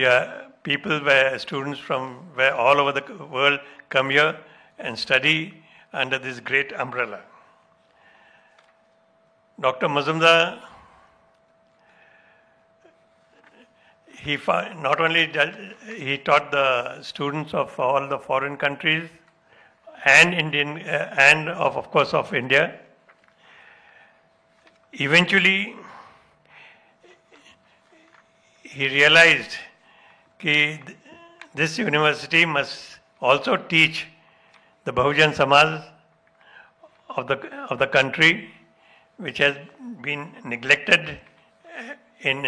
people, where students from where all over the world come here and study under this great umbrella. Dr. Mazumdar, he not only he taught the students of all the foreign countries and Indian and of course of India. Eventually, he realized that this university must also teach the Bahujan Samaj of the country, which has been neglected in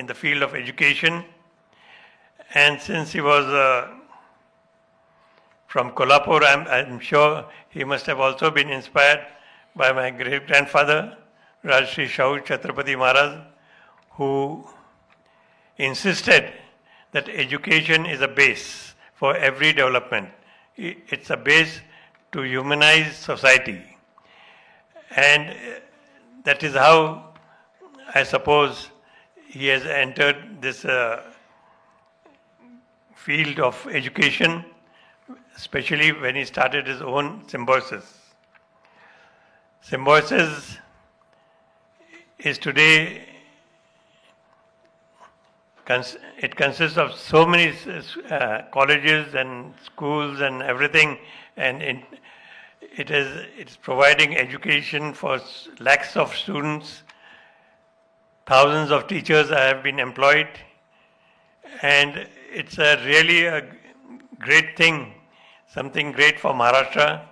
the field of education. And since he was from Kolhapur, I'm sure he must have also been inspired by my great-grandfather, Rajshri Shahu Chhatrapati Maharaj, who insisted that education is a base for every development. It's a base to humanize society. And that is how, I suppose, he has entered this field of education, especially when he started his own Symbiosis. Symbiosis is today, it consists of so many colleges and schools and everything, and it's providing education for lakhs of students. Thousands of teachers have been employed, and it's really a great thing, something great for Maharashtra,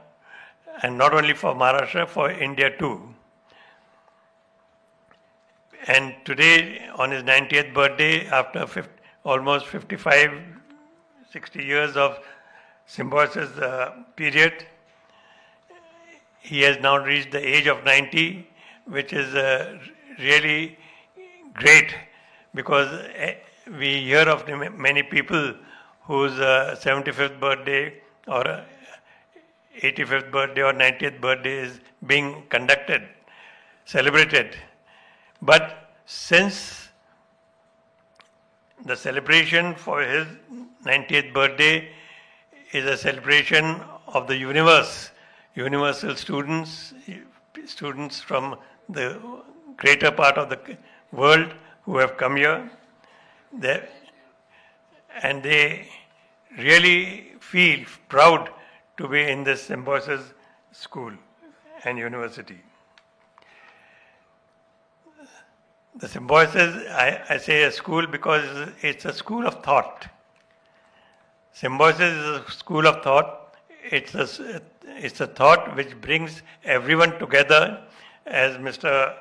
and not only for Maharashtra, for India too. And today, on his 90th birthday, after almost 55, 60 years of Symbiosis period, he has now reached the age of 90, which is really great, because we hear of many people whose 75th birthday or 85th birthday or 90th birthday is being conducted, celebrated. But since the celebration for his 90th birthday is a celebration of the universe, universal students from the greater part of the world who have come here, and they really feel proud to be in this Symbiosis school and university. The Symbiosis, I say a school because it's a school of thought. Symbiosis is a school of thought. It's a thought which brings everyone together, as Mr.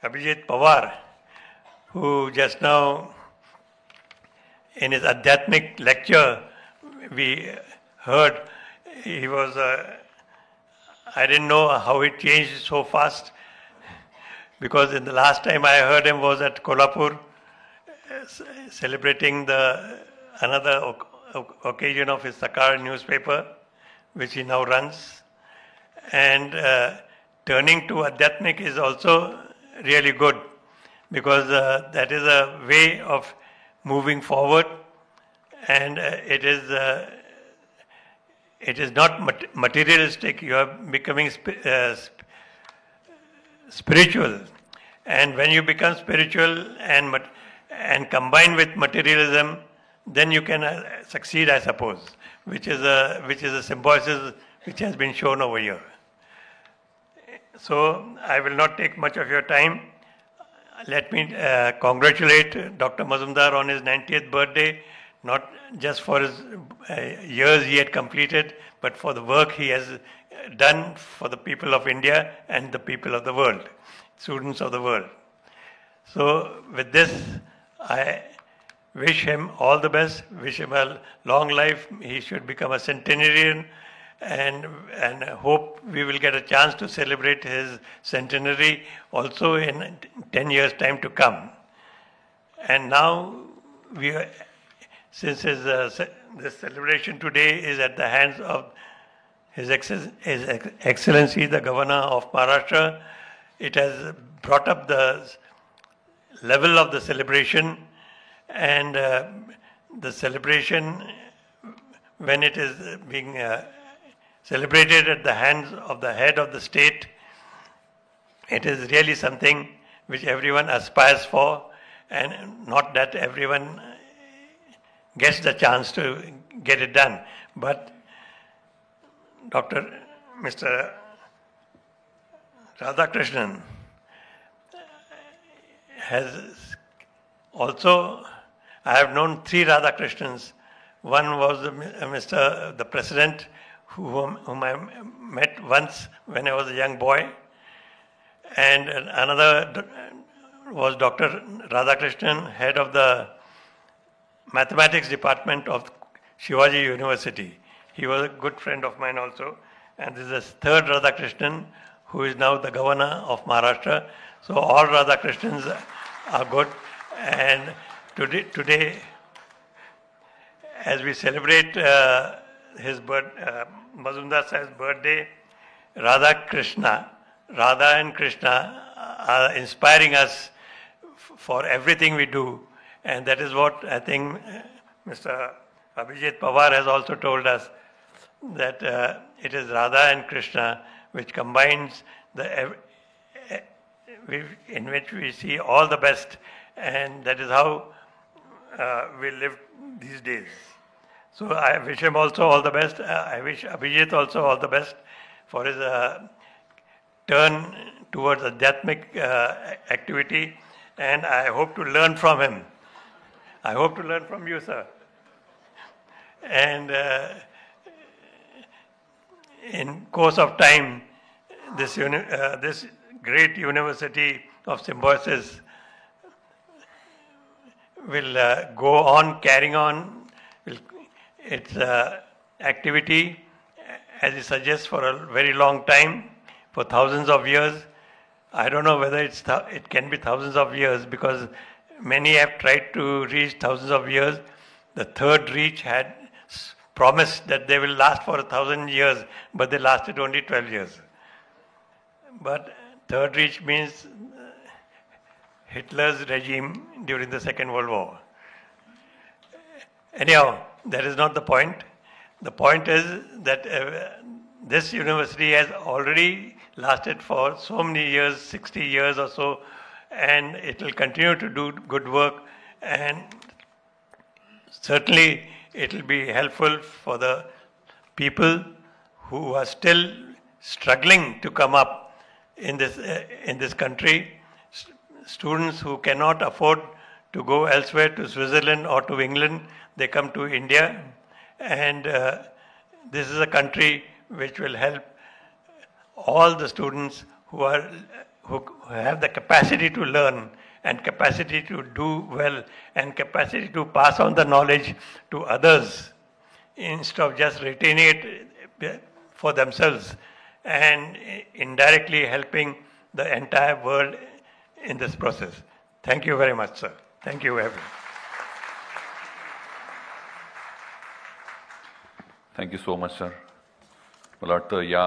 Abhijit Pawar, who just now in his Adhyatmic lecture we heard, he was, I didn't know how it changed so fast, because in the last time I heard him was at Kolhapur, celebrating another occasion of his Sakar newspaper, which he now runs. And turning to Adhyatmic is also really good, because that is a way of moving forward, and it is not materialistic. You are becoming spiritual, and when you become spiritual and and combined with materialism, then you can succeed, I suppose, which is a symbiosis which has been shown over here. So I will not take much of your time. Let me congratulate Dr. Mazumdar on his 90th birthday, not just for his years he had completed, but for the work he has done for the people of India and the people of the world, students of the world. So with this, I wish him all the best, wish him a long life. He should become a centenarian, and hope we will get a chance to celebrate his centenary also in 10 years' time to come. And now, since this celebration today is at the hands of His Excellency, the Governor of Maharashtra, it has brought up the level of the celebration, and the celebration, when it is being celebrated at the hands of the head of the state, it is really something which everyone aspires for, and not that everyone gets the chance to get it done. But Mr. Radhakrishnan has also, I have known 3 Radhakrishnans. One was the President, whom I met once when I was a young boy, and another was Dr. Radhakrishnan, head of the mathematics department of Shivaji University. He was a good friend of mine also. And this is the 3rd Radhakrishnan, who is now the Governor of Maharashtra. So all Radhakrishnans are good. And today as we celebrate Mazumdar Sahib's birthday, Radha and Krishna are inspiring us for everything we do. And that is what I think Mr. Abhijit Pawar has also told us, that it is Radha and Krishna which combines in which we see all the best, and that is how we live these days. So I wish him also all the best. I wish Abhijit also all the best for his turn towards Adhyatmic activity, and I hope to learn from him. I hope to learn from you, sir. And in course of time, this great university of symbiosis will go on carrying on its activity, as it suggests, for a very long time, for thousands of years. I don't know whether it can be thousands of years, because many have tried to reach thousands of years. The 3rd reach had promised that they will last for 1,000 years, but they lasted only 12 years. But 3rd reach means Hitler's regime during the Second World War. Anyhow, that is not the point. The point is that this university has already lasted for so many years, 60 years or so, and it will continue to do good work, and certainly it will be helpful for the people who are still struggling to come up in this country, students who cannot afford to go elsewhere, to Switzerland or to England. They come to India, and this is a country which will help all the students who have the capacity to learn, and capacity to do well, and capacity to pass on the knowledge to others, instead of just retaining it for themselves and indirectly helping the entire world in this process. Thank you very much, sir. Thank you, everyone. Thank you so much sir. मला वाटतं या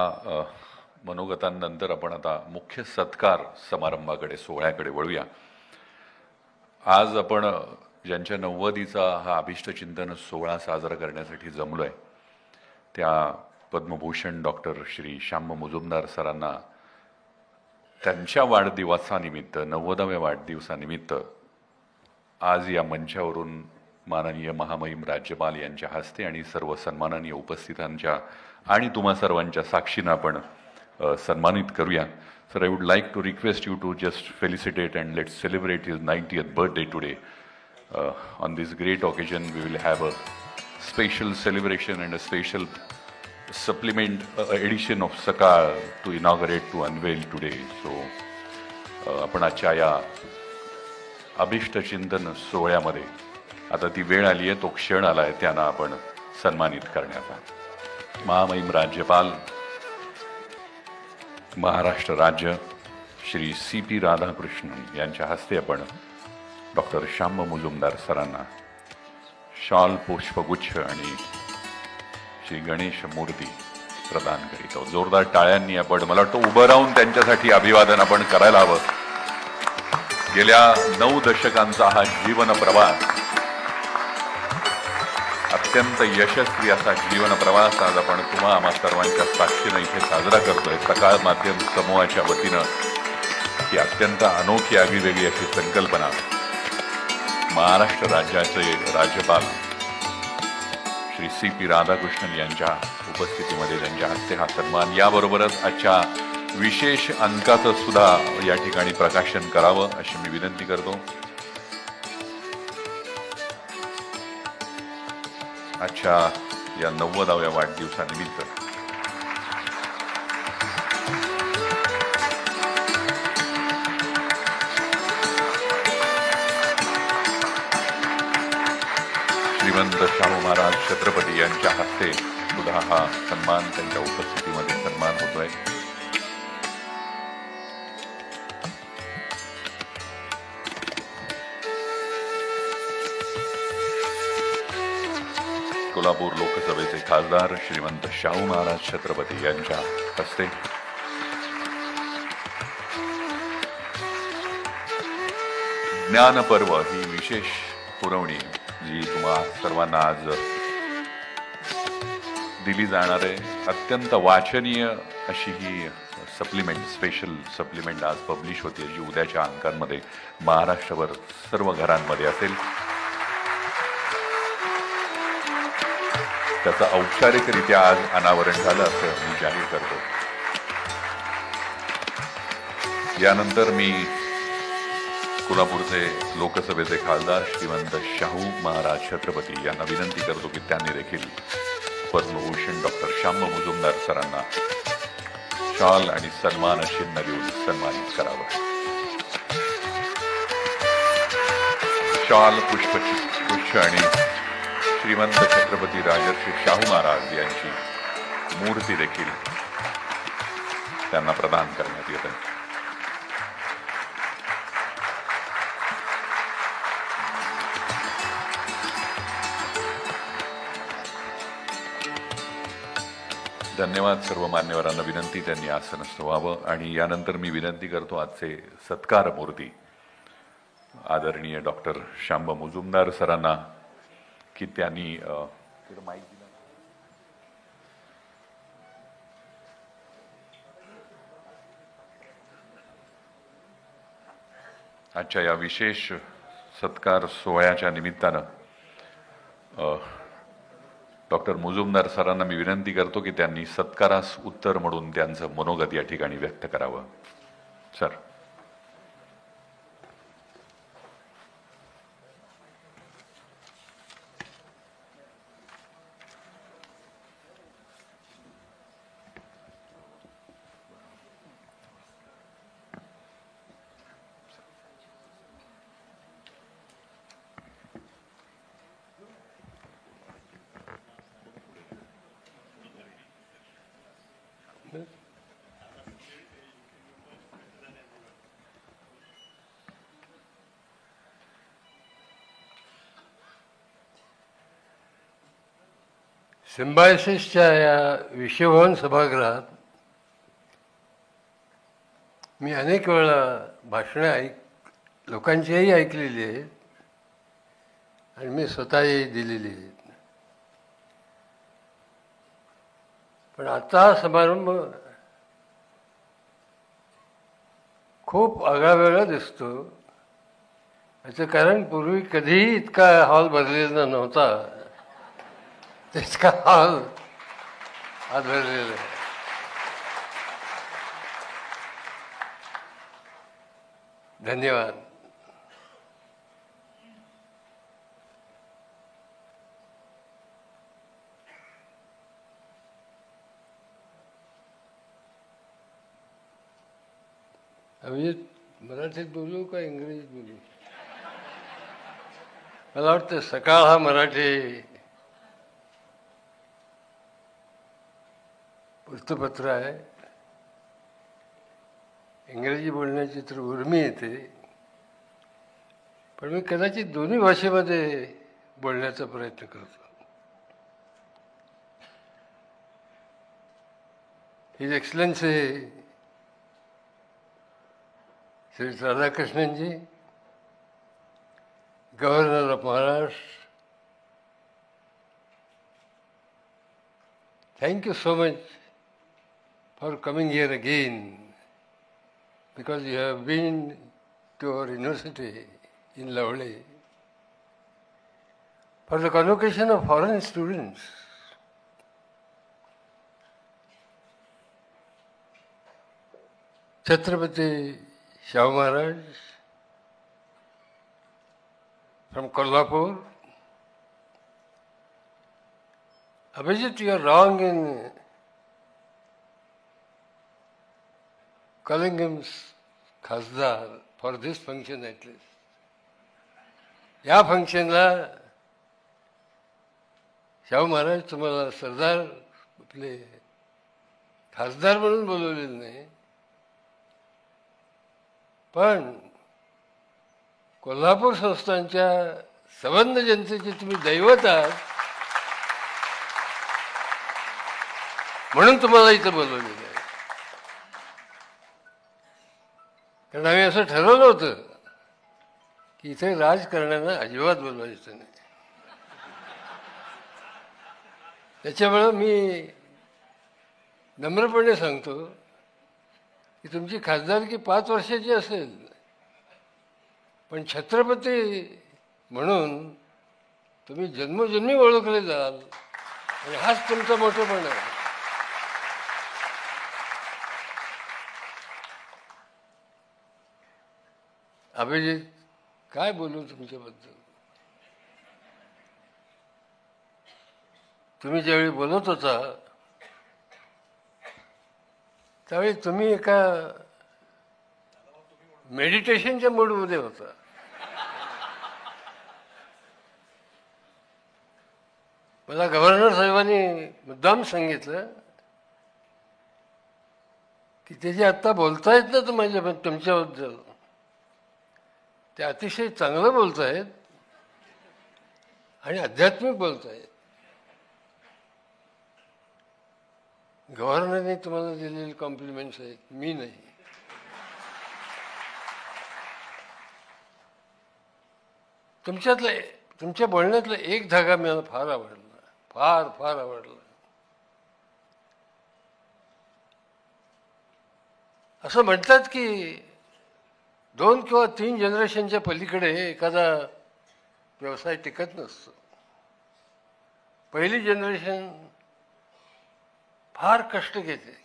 मनोगतांनंतर आपण आता मुख्य सत्कार समारंभाकडे, सोहळ्याकडे वळूया. आज आपण ज्यांच्या 90वीचा हा अभिष्टचिंतन सोहळा साजरा करण्यासाठी जमलोय, त्या पद्मभूषण डॉक्टर श्री श्याम मुजुमदार सरांना त्यांच्या वाढदिवसानिमित्त, 90व्या वाढदिवसानिमित्त आज या मंचावरून माननीय महामहिम राज्यपाल यांच्या हस्ते आणि सर्व सन्माननीय उपस्थितांच्या आणि तुम्हा सर्वांच्या साक्षीनं आपण सन्मानित करूया. Sir, I would like to request you to just felicitate and let's celebrate his 90th birthday today. On this great occasion, we will have a special celebration and a special supplement edition of Sakal to inaugurate, to unveil today. So आपण आजच्या या अभिष्ट चिंतन सोहळ्यामध्ये आता ती वेळ आली आहे, तो क्षण आला आहे, त्यांना आपण सन्मानित करण्याचा. महामहिम राज्यपाल महाराष्ट्र राज्य श्री CP राधाकृष्णन यांच्या हस्ते आपण डॉक्टर श्याम मुजुमदार सरांना शॉल, पुष्पगुच्छ आणि श्री गणेश मूर्ती प्रदान करीत आहोत. जोरदार टाळ्यांनी आपण, मला वाटतं, उभं राहून त्यांच्यासाठी अभिवादन आपण करायला हवं. गेल्या 9 दशकांचा हा जीवन प्रवास, अत्यंत यशस्वी असा जीवन प्रवास आज आपण तुम्हा आम्हा सर्वांच्या साक्षीनं इथे साजरा करतोय. सकाळ माध्यम समूहाच्या वतीनं ही अत्यंत अनोखी, आगळीवेगळी अशी संकल्पना महाराष्ट्र राज्याचे राज्यपाल श्री CP राधाकृष्णन यांच्या उपस्थितीमध्ये त्यांच्या हस्ते हा सन्मान, याबरोबरच आजच्या विशेष अंकाचं सुद्धा या ठिकाणी प्रकाशन करावं अशी मी विनंती करतो. आजच्या या 90व्या वाढदिवसानिमित्त श्रीमंत शाहू महाराज छत्रपती यांच्या हस्ते सुद्धा हा सन्मान, त्यांच्या उपस्थितीमध्ये सन्मान होतोय. कोल्हापूर लोकसभेचे खासदार श्रीमंत शाहू महाराज छत्रपती यांच्या हस्ते ज्ञानपर्व ही विशेष पुरवणी जी तुम्हा सर्वांना आज दिली जाणार आहे. अत्यंत वाचनीय अशी ही सप्लिमेंट, स्पेशल सप्लिमेंट आज पब्लिश होते, जी उद्याच्या अंकांमध्ये महाराष्ट्रभर सर्व घरांमध्ये असेल. त्याचं औपचारिकरित्या आज अनावरण झालं असं मी जाहीर करतो. यानंतर मी कोल्हापूरचे लोकसभेचे खासदार श्रीमंत शाहू महाराज छत्रपती यांना विनंती करतो की त्यांनी देखील पद्मभूषण डॉक्टर श्याम मुजुमदार सरांना शॉल आणि सन्मान चिन्ह देऊन सन्मानित करावं. शॉल, पुष्पगुच्छ आणि श्रीमंत छत्रपती राजर्षी शाहू महाराज यांची मूर्ती देखील त्यांना प्रदान करण्यात येत आहे. धन्यवाद सर्व मान्यवरांना. विनंती, त्यांनी आसनस्थ व्हावं. आणि यानंतर मी विनंती करतो आजचे सत्कार मूर्ती आदरणीय डॉक्टर श्याम मुजुमदार सरांना की त्यांनी आजच्या या विशेष सत्कार सोहळ्याच्या निमित्तानं डॉक्टर मुजुमदार सरांना मी विनंती करतो की त्यांनी सत्कारास उत्तर म्हणून त्यांचं मनोगत या ठिकाणी व्यक्त करावं. सर. सिम्बायसिसच्या या विश्वभवन सभागृहात मी अनेक वेळा भाषणे लोकांचीही ऐकलेली आहेत आणि मी स्वतःही दिलेली आहेत. पण आता हा समारंभ खूप आगळावेगळा दिसतो याचं कारण पूर्वी कधीही इतका हॉल भरलेला नव्हता, इतका हॉल आज भरलेला आहे. धन्यवाद. अभिजित, मराठीत बोलू का इंग्रजीत बोलू? मला वाटतं सकाळ हा मराठी वृत्तपत्र आहे. इंग्रजी बोलण्याची तर उर्मी येते, पण मी कदाचित दोन्ही भाषेमध्ये बोलण्याचा प्रयत्न करतो. His excellency Shri Radhakrishnan ji, Governor of Maharashtra, thank you so much for coming here again, because you have been to our university in Lavli for the convocation of foreign students. Chhatrapati Shahu Maharaj from Kolhapur. Abhijit, you are wrong in calling him Khasdar for this function at least. या फंक्शनला शाहू महाराज तुम्हाला सरदार आपले खासदार म्हणून बोलवलेलं नाही, पण कोल्हापूर संस्थानच्या संबंध जनतेचे तुम्ही दैवत आहात म्हणून तुम्हाला इथं बोलवलेलं आहे. कारण आम्ही असं ठरवलं होतं की इथे राजकारण्यांना अजिबात बोलवायचं नाही. त्याच्यामुळं मी नम्रपणे सांगतो की तुमची खासदारकी 5 वर्षाची असेल, पण छत्रपती म्हणून तुम्ही जन्मोजन्मी ओळखले जाल आणि हाच तुमचा मोठेपणा आहे. अभिजित, काय बोलू तुमच्याबद्दल? तुम्ही ज्यावेळी बोलत होता त्यावेळी तुम्ही एका मेडिटेशनच्या मूडमध्ये होता. मला गव्हर्नर साहेबांनी मुद्दाम सांगितलं की ते जे आत्ता बोलतायत ना तुमच्याबद्दल, ते अतिशय चांगलं बोलतायत आणि आध्यात्मिक बोलतायत. गव्हर्नरने तुम्हाला दिलेले कॉम्प्लिमेंट्स आहेत, मी नाही. तुमच्या बोलण्यातला एक धागा मला फार आवडला, फार फार आवडला. असं म्हणतात की 2 किंवा 3 जनरेशनच्या पलीकडे एखादा व्यवसाय टिकत नसतो. पहिली जनरेशन फार कष्ट घेते,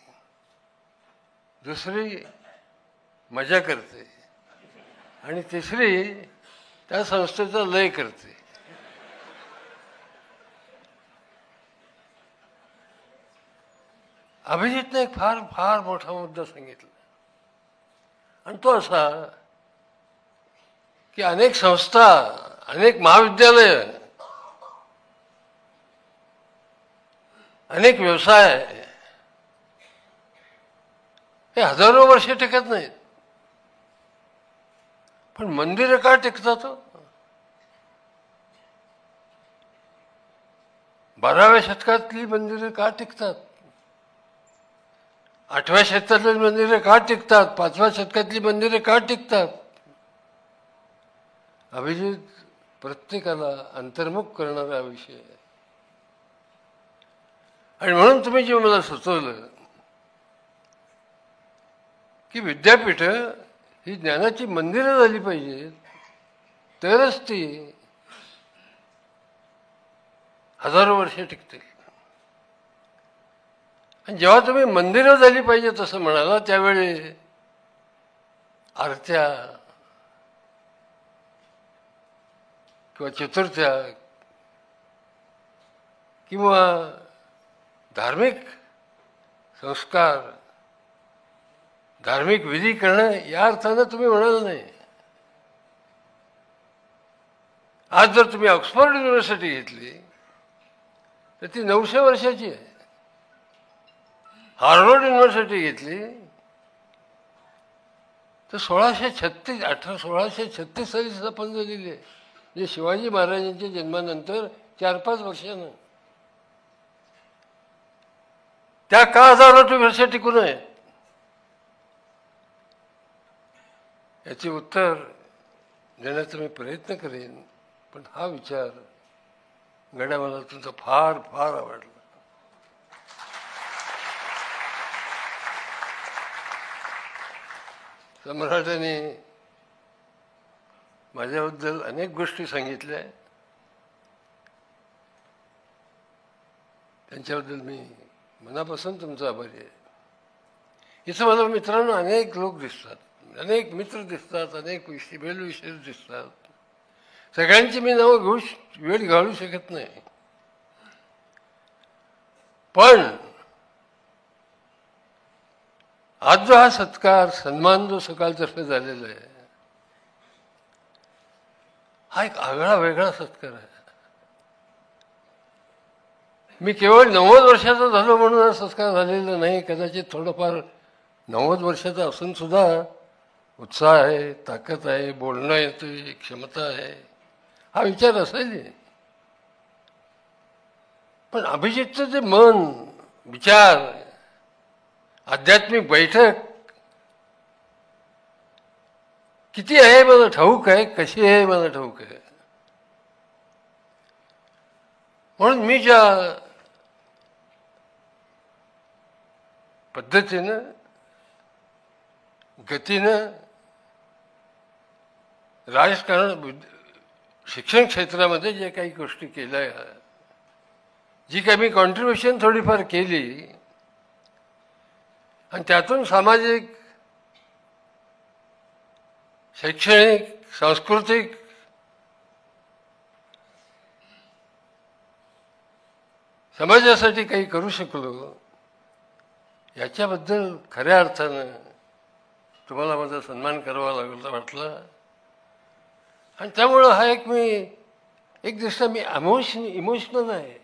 दुसरी मजा करते आणि तिसरी त्या संस्थेचा लय करते. अभिजितने एक फार फार मोठा मुद्दा सांगितला आणि तो असा की अनेक संस्था, अनेक महाविद्यालय, अनेक व्यवसाय हे हजारो वर्षे टिकत नाहीत, पण मंदिरं का टिकतात? 12व्या शतकातली मंदिरं का टिकतात? 8व्या शतकातली मंदिरं का टिकतात? 5व्या शतकातली मंदिरं का टिकतात? अभिजित, प्रत्येकाला अंतर्मुख करणारा विषय आहे. आणि म्हणून तुम्ही जे मला सुचवलं की विद्यापीठ ही ज्ञानाची मंदिरं झाली पाहिजेत, तरच ती हजारो वर्षे टिकतील. आणि जेव्हा तुम्ही मंदिरं झाली पाहिजे तसं म्हणाला त्यावेळी आरत्या किंवा चतुर्थ्या किंवा धार्मिक संस्कार धार्मिक विधी करणं या अर्थानं तुम्ही म्हणाल नाही. आज जर तुम्ही ऑक्सफोर्ड युनिव्हर्सिटी घेतली तर ती 900 वर्षाची आहे. हार्वर्ड युनिव्हर्सिटी घेतली तर 1636 साली स्थापन झालेली आहे. म्हणजे शिवाजी महाराजांच्या जन्मानंतर 4-5 वर्षानं. त्या का हजारो वर्ष टिकून आहेत याचे उत्तर देण्याचा मी प्रयत्न करेन. पण हा विचार गड्या मला तुमचा फार फार आवडला. सम्राटाने माझ्याबद्दल अनेक गोष्टी सांगितल्या. त्यांच्याबद्दल मी मनापासून तुमचा आभारी आहे. इथं मला मित्रांनो अनेक लोक दिसतात, अनेक मित्र दिसतात, अनेक वेलविषय दिसतात. सगळ्यांची मी नावं वेळ घालू शकत नाही. पण आज जो हा सत्कार सन्मान जो सकाळतर्फे झालेला आहे हा एक आगळा वेगळा सत्कार आहे. मी केवळ 90 वर्षाचा झालो म्हणून हा संस्कार झालेला नाही. कदाचित थोडंफार 90 वर्षाचा असून सुद्धा उत्साह आहे, ताकद आहे, बोलणं येतं, क्षमता आहे, हा विचार असेल. पण अभिजितचं जे मन, विचार, आध्यात्मिक बैठक किती आहे मला ठाऊक आहे, कशी आहे मला ठाऊक आहे. म्हणून मी ज्या पद्धतीनं गतीनं राजकारण शिक्षण क्षेत्रामध्ये जे काही गोष्टी केल्या, जी काही मी कॉन्ट्रीब्युशन थोडीफार केली आणि त्यातून सामाजिक, शैक्षणिक, सांस्कृतिक समाजासाठी काही करू शकलो याच्याबद्दल खऱ्या अर्थानं तुम्हाला माझा सन्मान करावा लागला वाटला. आणि त्यामुळं हा एक दृष्ट्या मी इमोशनल आहे.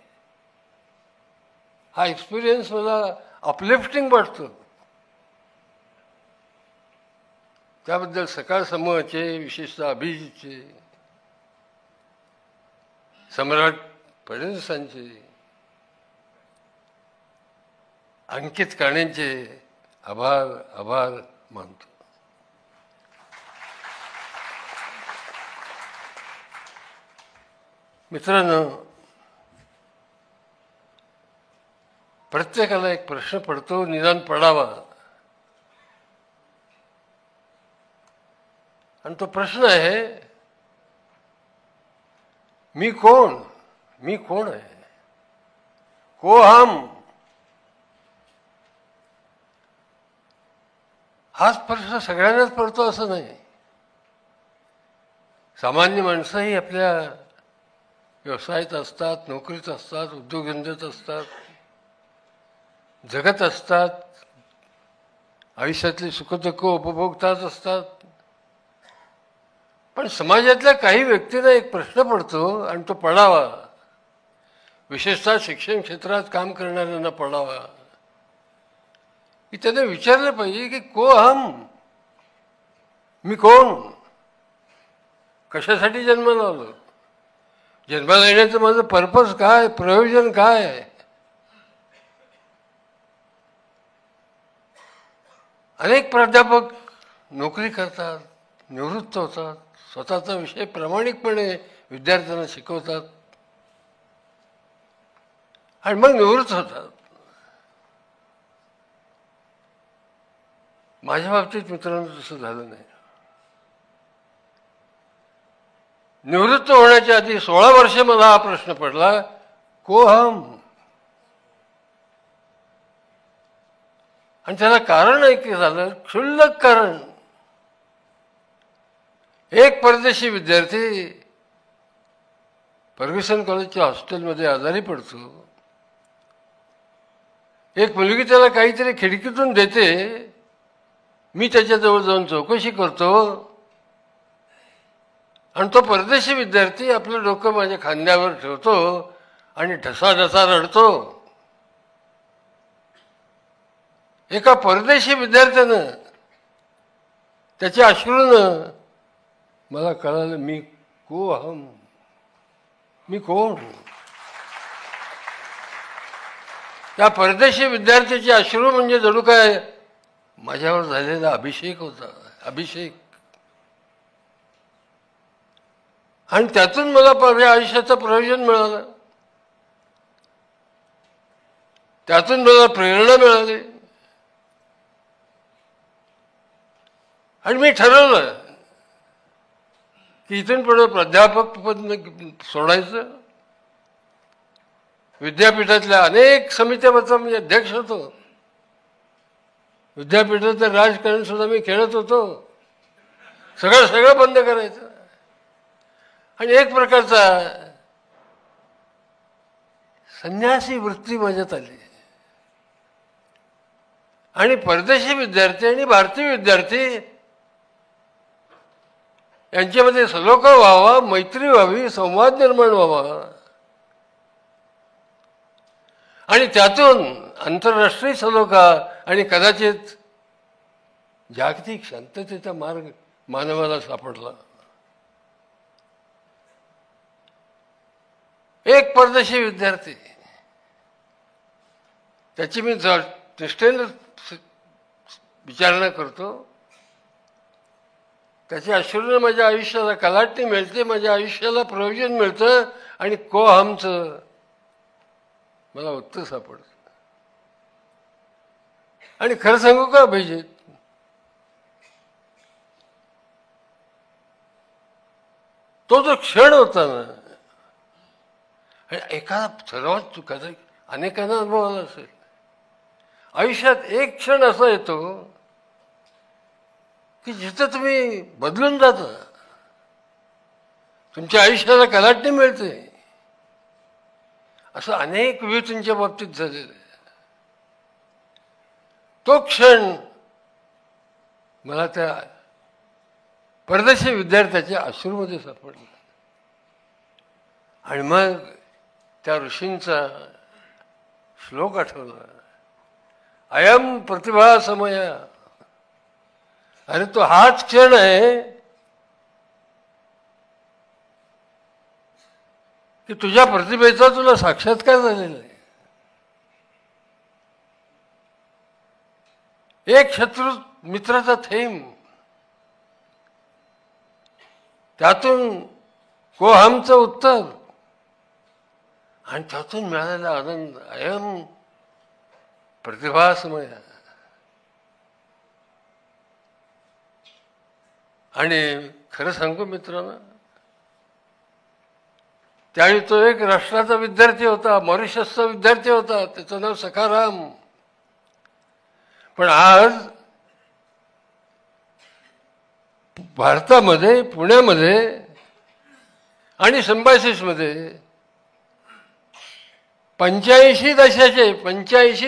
हा एक्सपिरियन्स मला अपलिफ्टिंग वाटतो. त्याबद्दल सकाळ समूहाचे, विशेषतः अभिजितचे, सम्राट फडणवीसांचे, अंकित काणेंचे आभार मानतो. मित्रांनो, प्रत्येकाला एक प्रश्न पडतो, निदान पडावा. आणि तो प्रश्न आहे, मी कोण आहे? को हम? हाच प्रश्न सगळ्यांनाच पडतो असं नाही. सामान्य माणसंही आपल्या व्यवसायात असतात, नोकरीत असतात, उद्योगधंद्यात असतात, जगत असतात, आयुष्यातली सुखदुःख उपभोगतात असतात. पण समाजातल्या काही व्यक्तींना एक प्रश्न पडतो आणि तो पडावा, विशेषतः शिक्षण क्षेत्रात काम करणाऱ्यांना पडावा, की त्याने विचारलं पाहिजे की को हम? मी कोण? कशासाठी जन्माला आलो? जन्माला येण्याचं माझं पर्पज काय, प्रयोजन काय आहे? अनेक प्राध्यापक नोकरी करतात, निवृत्त होतात, स्वतःचा विषय प्रामाणिकपणे विद्यार्थ्यांना शिकवतात आणि मग निवृत्त होतात. माझ्या बाबतीत मित्रांनो तसं झालं नाही. निवृत्त होण्याच्या आधी 16 वर्षे मला हा प्रश्न पडला, को हम. आणि त्याला कारण एक झालं, क्षुल्लक कारण. एक परदेशी विद्यार्थी फर्ग्युसन कॉलेजच्या हॉस्टेलमध्ये आजारी पडतो. एक मुलगी त्याला काहीतरी खिडकीतून देते. मी त्याच्याजवळ जाऊन चौकशी करतो आणि तो परदेशी विद्यार्थी आपलं डोकं माझ्या खांद्यावर ठेवतो आणि ढसाढसा रडतो. एका परदेशी विद्यार्थ्यानं त्याच्या अश्रूनं मला कळालं, मी को हम, मी कोण. त्या परदेशी विद्यार्थ्याचे अश्रू म्हणजे जणू काय माझ्यावर झालेला अभिषेक होता, अभिषेक. आणि त्यातून मला आयुष्याचं प्रयोजन मिळालं, त्यातून मला प्रेरणा मिळाली. आणि मी ठरवलं की इथून पुढे प्राध्यापक पद सोडायचं. विद्यापीठातल्या अनेक समित्याचा मी अध्यक्ष होतो. विद्यापीठाचं राजकारण सुद्धा मी खेळत होतो. सगळं बंद करायचं. आणि एक प्रकारचा संन्यासी वृत्ती माझ्यात आली. आणि परदेशी विद्यार्थी आणि भारतीय विद्यार्थी यांच्यामध्ये सलोखा व्हावा, मैत्री व्हावी, संवाद निर्माण व्हावा आणि त्यातून आंतरराष्ट्रीय सलोखा आणि कदाचित जागतिक शांततेचा मार्ग मानवाला सापडला. एक परदेशी विद्यार्थी, त्याची मी निष्ठेने विचारणा करतो. त्याच्या अश्रूने माझ्या आयुष्याला कलाटणी मिळते, माझ्या आयुष्याला प्रयोजन मिळतं आणि को हमचं मला उत्तर सापडतं. आणि खरं सांगू का अभिजित, तो जो क्षण होता ना, एका सर्वात चुकाचा अनेकांना अनुभव आला असेल. आयुष्यात एक क्षण असा येतो की जिथं तुम्ही बदलून जाता, तुमच्या आयुष्याला कलाटणी मिळते. असं अनेक वेळ तुमच्या बाबतीत झालेलं आहे. तो क्षण मला त्या परदेशी विद्यार्थ्याच्या अश्रूमध्ये सापडला. आणि मग त्या ऋषींचा श्लोक आठवला, अयम प्रतिभा समय. अरे तो हाच क्षण आहे की तुझ्या प्रतिभेचा तुला साक्षात्कार झालेला आहे. एक शत्रू मित्राचा थेंब, त्यातून को हमचं उत्तर आणि त्यातून मिळालेला आनंद. अयम प्रतिभासमय. आणि खरं सांगू मित्रांनो, त्यावेळी तो एक राष्ट्राचा विद्यार्थी होता, मॉरिशसचा विद्यार्थी होता, त्याचं नाव सखाराम. पण आज भारतामध्ये, पुण्यामध्ये आणि सिम्बायसिसमध्ये 85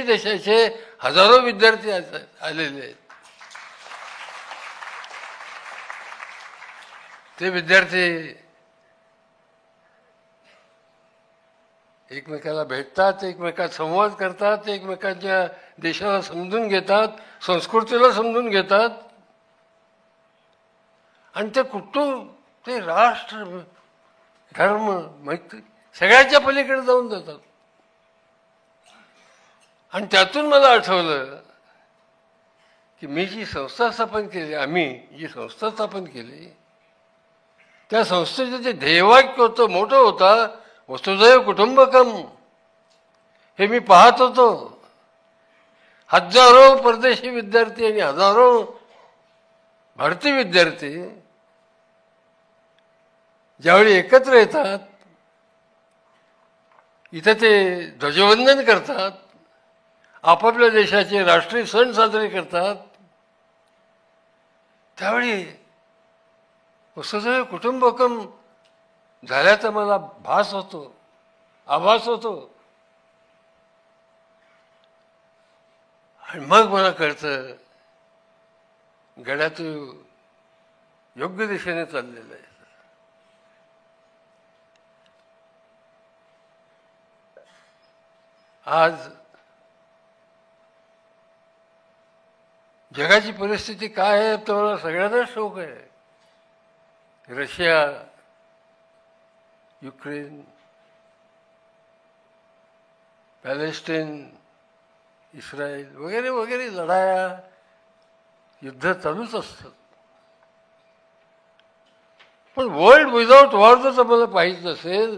देशाचे हजारो विद्यार्थी आलेले आहेत. ते विद्यार्थी एकमेकाला भेटतात, एकमेकात संवाद करतात, एकमेकांच्या देशाला समजून घेतात, संस्कृतीला समजून घेतात. आणि ते कुटुंब, ते राष्ट्र, धर्म, मैत्री सगळ्याच्या पलीकडे जाऊन जातात. आणि त्यातून मला आठवलं की मी जी संस्था स्थापन केली, आम्ही जी संस्था स्थापन केली, त्या संस्थेचं जे ध्येयवाक्य होतं, मोठं होता, वसुधैव कुटुंबकम. हे मी पाहत होतो. हजारो परदेशी विद्यार्थी आणि हजारो भारतीय विद्यार्थी ज्यावेळी एकत्र येतात, इथं ते ध्वजवंदन करतात, आपापल्या देशाचे राष्ट्रीय सण साजरे करतात, त्यावेळी वसुधैव कुटुंबकम झाल्याचा मला भास होतो, आभास होतो. आणि मग मला कळतं गड्यात योग्य दिशेने चाललेलं आहे. आज जगाची परिस्थिती काय आहे तर मला सगळ्यांनाच शौक आहे. रशिया, युक्रेन, पॅलेस्टाईन, इस्रायल वगैरे वगैरे लढाया, युद्ध चालूच असतात. पण वर्ल्ड विदाउट वॉर जर मला पाहिजे असेल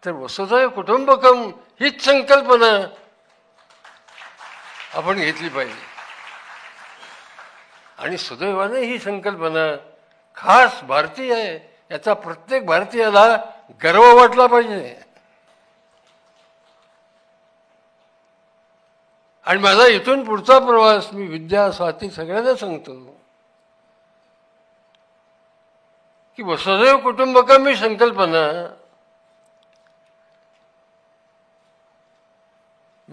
तर वसुधैव कुटुंबकम हीच संकल्पना आपण घेतली पाहिजे. आणि सुदैवाने ही संकल्पना खास भारतीय आहे, याचा प्रत्येक भारतीयाला गर्व वाटला पाहिजे. आणि माझा इथून पुढचा प्रवास मी विद्या, स्वाती सगळ्यांना सांगतो की वसुधैव कुटुंबकम ही संकल्पना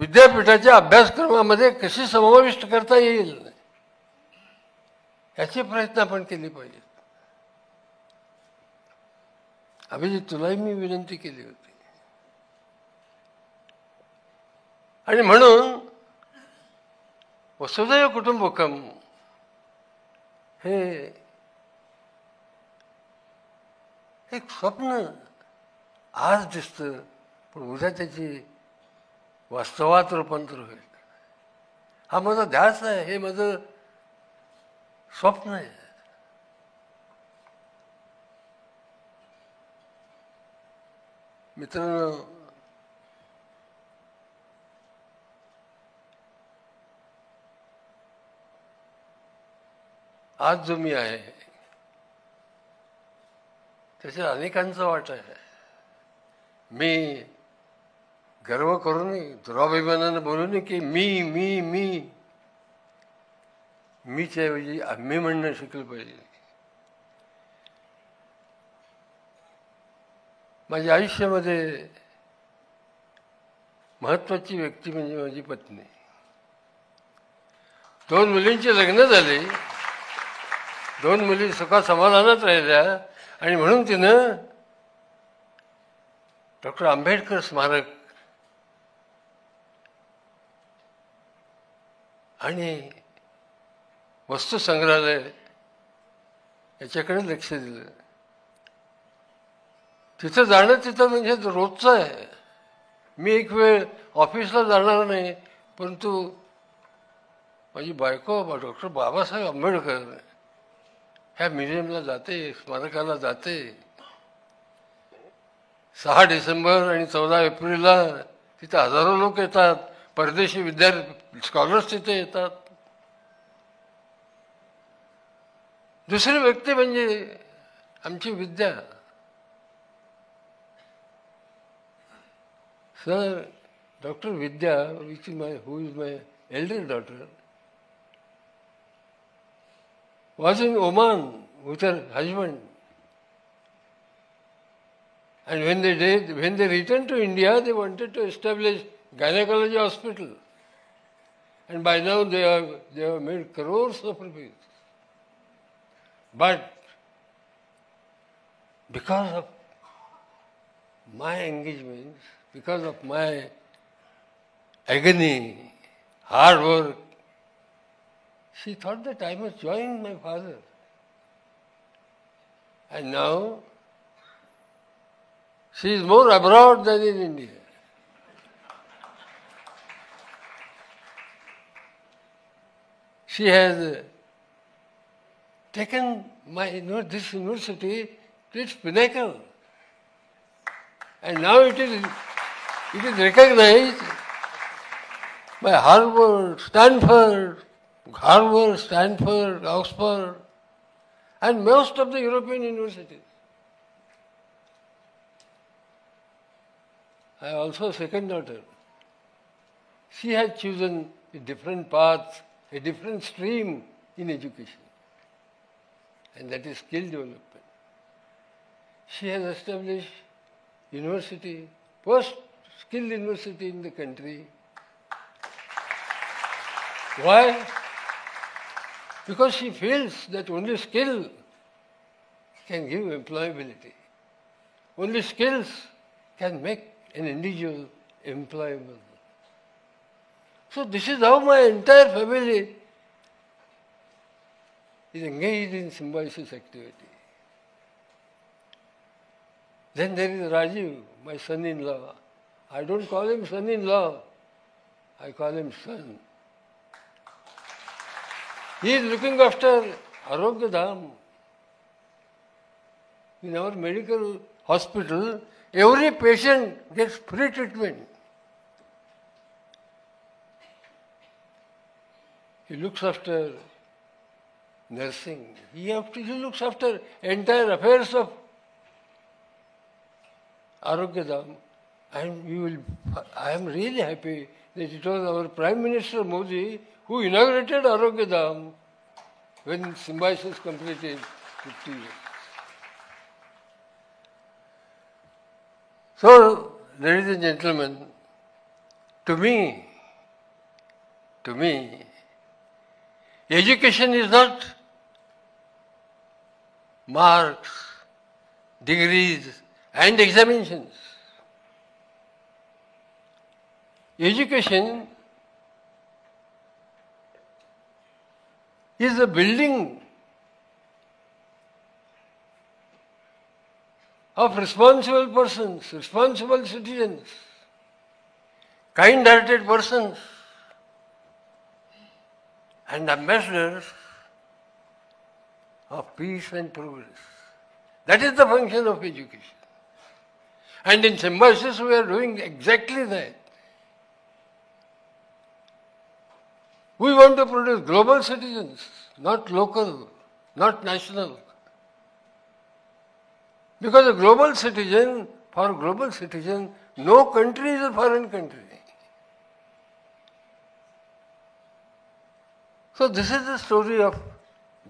विद्यापीठाच्या अभ्यासक्रमामध्ये कशी समाविष्ट करता येईल याचे प्रयत्न आपण केले पाहिजेत. अभिजित, तुलाही मी विनंती केली होती. आणि म्हणून वसुधैव कुटुंबकम हे एक स्वप्न आज दिसतं, पण उद्या त्याची वास्तवात रूपांतर होईल. हा माझा ध्यास आहे, हे माझं स्वप्न आहे. मित्रांनो, आज जो मी आहे त्याच्यात अनेकांचा वाटा आहे. मी गर्व करू नये, दुराभिमानानं बोलू नये की मी मी मी मीच्या ऐवजी आम्ही म्हणणं शिकलं पाहिजे. माझ्या आयुष्यामध्ये महत्वाची व्यक्ती म्हणजे माझी पत्नी. 2 मुलींची लग्न झाली, 2 मुली सुखा समाधानात राहिल्या. आणि म्हणून तिनं डॉक्टर आंबेडकर स्मारक आणि वस्तू संग्रहालय याच्याकडे लक्ष दिलं. तिथं जाणं तिथं म्हणजे रोजचं आहे. मी एक वेळ ऑफिसला जाणार नाही, परंतु माझी बायको डॉक्टर बाबासाहेब आंबेडकर ह्या म्युझियमला जाते, स्मारकाला जाते. 6 डिसेंबर आणि 14 एप्रिलला तिथे हजारो लोक येतात, परदेशी विद्यार्थी स्कॉलर्स तिथे येतात. दुसरी व्यक्ती म्हणजे आमची विद्या. Sir, doctor Vidya, who is my elder daughter, was in Oman with her husband. And when they returned to India, they wanted to establish gynecology hospital. And by now they have made crores of rupees. But because of my engagements, because of my agony, hard work, she thought that I must join my father. And now she is more abroad than in India. She has taken this university to its pinnacle. And now it is recognized by Harvard, Stanford, Oxford, and most of the European universities. I have also a second daughter. She has chosen a different path, a different stream in education. And that is skill development. She has established university, first skilled university in the country. Why? Because she feels that only skill can give employability. Only skills can make an individual employable. So this is how my entire family is engaged in symbiosis activity. Then there is Rajiv, my son-in-law. I don't call him son-in-law, I call him son. He is looking after Arogya Dham. In our medical hospital, every patient gets free treatment. He looks after nursing. He looks after entire affairs of Arogya Dham. And I am really happy that it was our Prime Minister Modi who inaugurated Arogya Dham when symbiosis completed 50 years. So, ladies and gentlemen, to me, education is not marks, degrees and examinations. Education is the building of responsible persons, responsible citizens, kind-hearted persons, and ambassadors of peace and progress. That is the function of education. And in Symbiosis we are doing exactly that. We want to produce global citizens, not local, not national. Because a global citizen, for a global citizen, no country is a foreign country. So this is the story of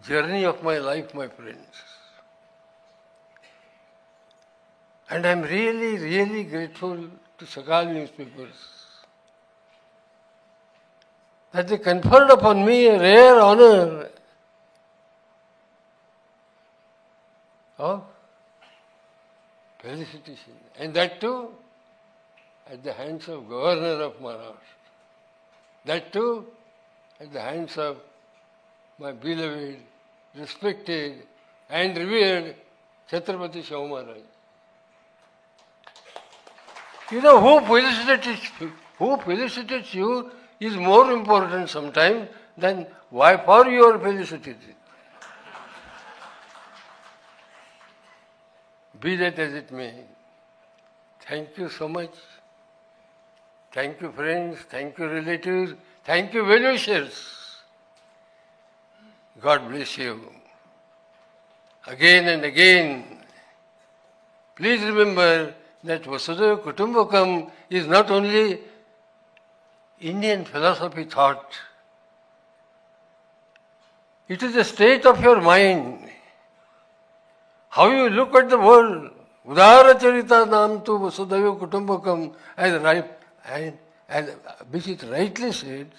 journey of my life, my friends. And I am really, really grateful to Sakal newspapers that they conferred upon me a rare honor of felicitation. And that too at the hands of Governor of Maharashtra. That too at the hands of my beloved, respected and revered Chhatrapati Shahu Maharaj. You know, who felicitates you is more important sometimes than why for you are felicitated. Be that as it may. Thank you so much. Thank you friends, thank you relatives, thank you well-wishers. God bless you. Again and again, please remember that Vasudhaiva Kutumbakam is not only Indian philosophy thought. It is a state of your mind. How you look at the world. Udara Charita Nam tu Vasudhaiva Kutumbakam, as Abhijit rightly said,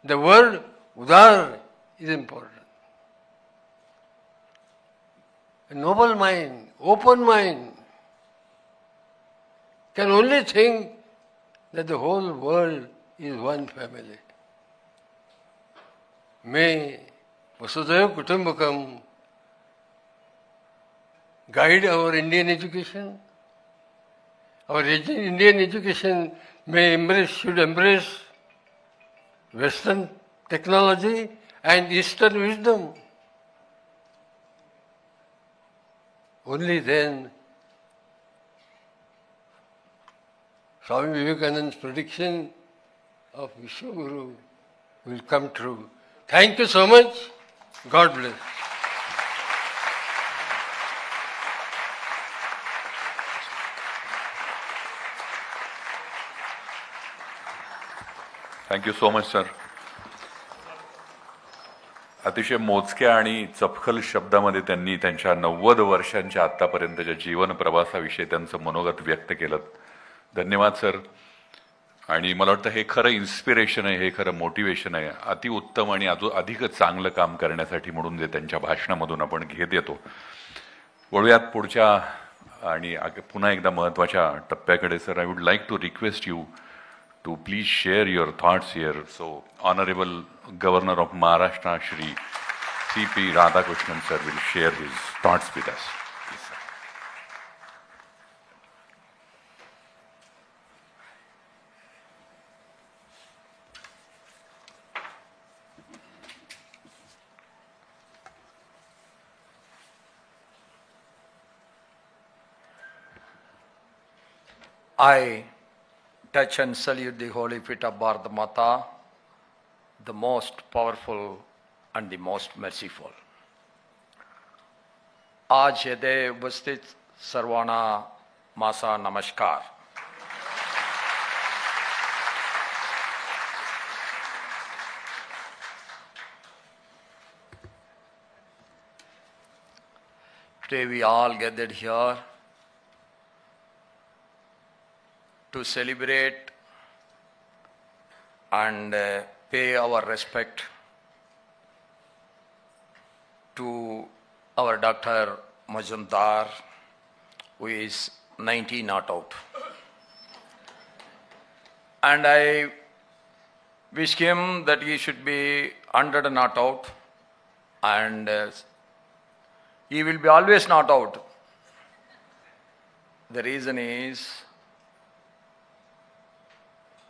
the word Udar is important. A noble mind, open mind, can only think that the whole world is one family. May Vasudhaiva Kutumbakam guide our Indian education. Our Indian education should embrace Western technology and Eastern wisdom. Only then Swami Vivekananda's prediction of Vishwaguru will come true. Thank you so much. God bless. Thank you so much sir. अतिशय मोजक्या आणि चपखल शब्दामध्ये त्यांनी त्यांच्या 90 वर्षांच्या आतापर्यंतच्या जीवन प्रवासाविषयी त्यांचं मनोगत व्यक्त केलं. धन्यवाद सर. आणि मला वाटतं हे खरं इन्स्पिरेशन आहे, हे खरं मोटिवेशन आहे, अतिउत्तम आणि अधिक चांगलं काम करण्यासाठी म्हणून जे त्यांच्या भाषणामधून आपण घेत येतो. वळूयात पुढच्या आणि पुन्हा एकदा महत्त्वाच्या टप्प्याकडे. Sir, I would like to request you to please share your thoughts here. So, Honorable Governor of Maharashtra, Shri C.P. Radhakrishnan sir will share his thoughts with us. Please, sir. I touch and salute the holy feet of Bharat Mata, the most powerful and the most merciful. आज येथे उपस्थित सर्वांना माझा नमस्कार. Today we all gathered here to celebrate and pay our respect to our Dr. Majumdar, who is 90 not out. And I wish him that he should be 100 not out, and he will be always not out. The reason is,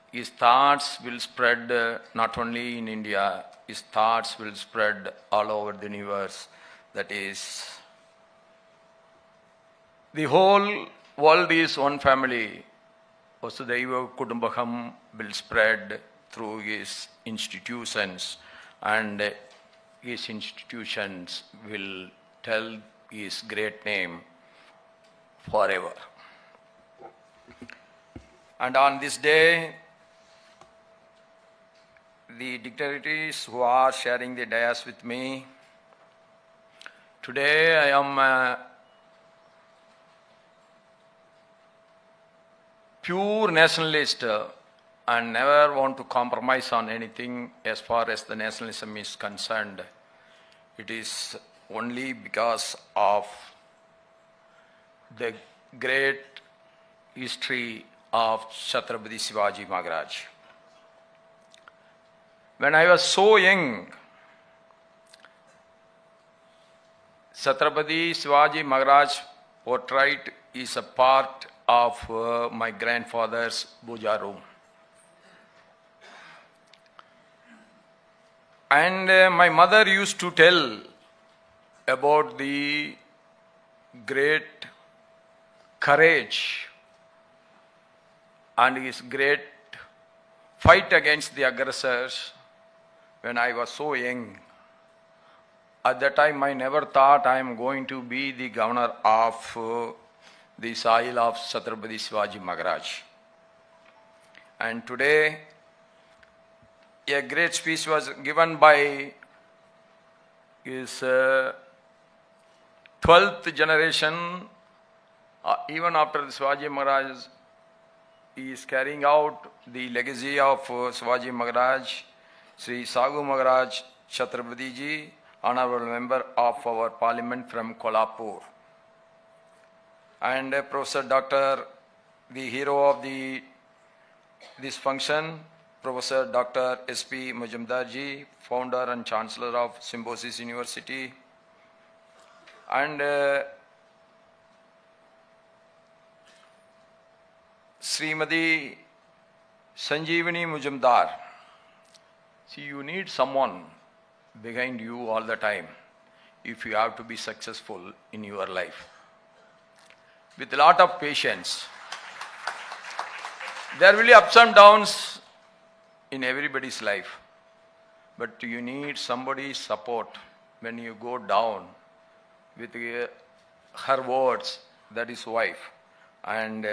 his thoughts will spread not only in India, his thoughts will spread all over the universe. That is, the whole world is one family. Vasudhaiva Kutumbakam will spread through his institutions, and his institutions will tell his great name forever. And on this day, the dignitaries who are sharing the dais with me, today I am a pure nationalist and never want to compromise on anything as far as the nationalism is concerned. It is only because of the great history of Chhatrapati Shivaji Maharaj. When I was so young, Chhatrapati Shivaji Maharaj portrait is a part of my grandfather's puja room. And my mother used to tell about the great courage and his great fight against the aggressors when I was so young. At that time, I never thought I am going to be the governor of the soil of Chhatrapati Shivaji Maharaj. And today, a great speech was given by his 12th generation. Even after the Shivaji Maharaj, he is carrying out the legacy of Shivaji Maharaj, Sri Sagu Maharaj Chhatrapati Ji, honorable member of our parliament from Kolhapur. And Professor Dr. the hero of this function, Professor Dr. S.P. Majumdar Ji, founder and chancellor of Symbiosis University, and Srimati Sanjeevani Majumdar. See, you need someone behind you all the time if you have to be successful in your life. With a lot of patience. There will be ups and downs in everybody's life, but you need somebody's support when you go down with her words, that is wife. And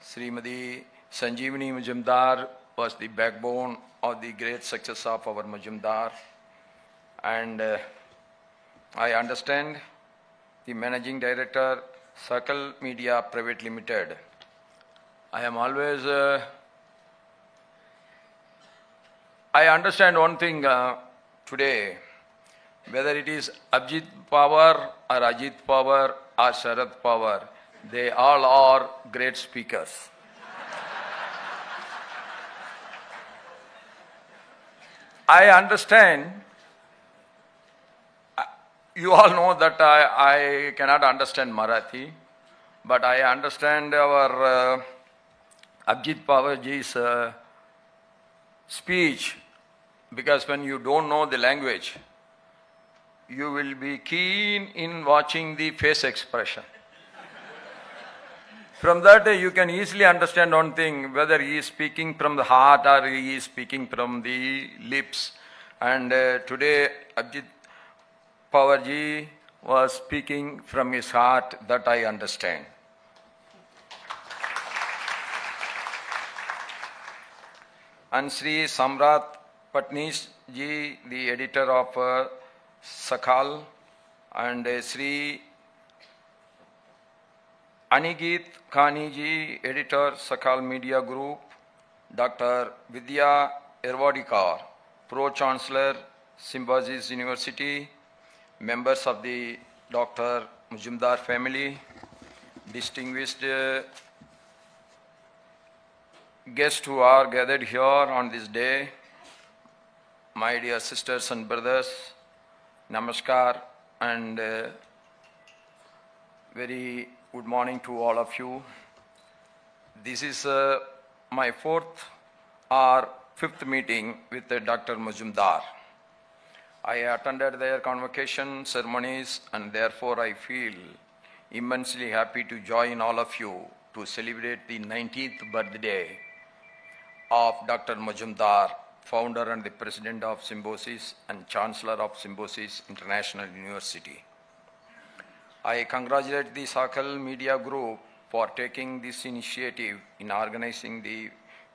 Srimati Sanjeevani Majumdar was the backbone of the great success of our Majumdar. And I understand the Managing Director, Circle Media Private Limited. I am always, I understand one thing today, whether it is Abhijit Pawar or Ajit Pawar or Sharad Pawar, they all are great speakers. I understand, you all know that I cannot understand Marathi, but I understand our Abhijit Pawarji's speech, because when you don't know the language, you will be keen in watching the face expression. From that, you can easily understand one thing, whether he is speaking from the heart or he is speaking from the lips. And today, Abhijit Pawarji was speaking from his heart, that I understand. And Sri Samrat Patnis ji, the editor of Sakal, and Sri Anigit Khani ji, editor, Sakal Media Group, Dr. Vidya Erwadikar, Pro-Chancellor, Symbiosis University, members of the Dr. Majumdar family, distinguished guests who are gathered here on this day, my dear sisters and brothers, namaskar, and very good morning to all of you. This is my fourth or fifth meeting with Dr. Majumdar. I attended their convocation ceremonies, and therefore I feel immensely happy to join all of you to celebrate the 19th birthday of Dr. Majumdar, founder and the president of Symbiosis and chancellor of Symbiosis International University. I congratulate the Sakal Media Group for taking this initiative in organizing the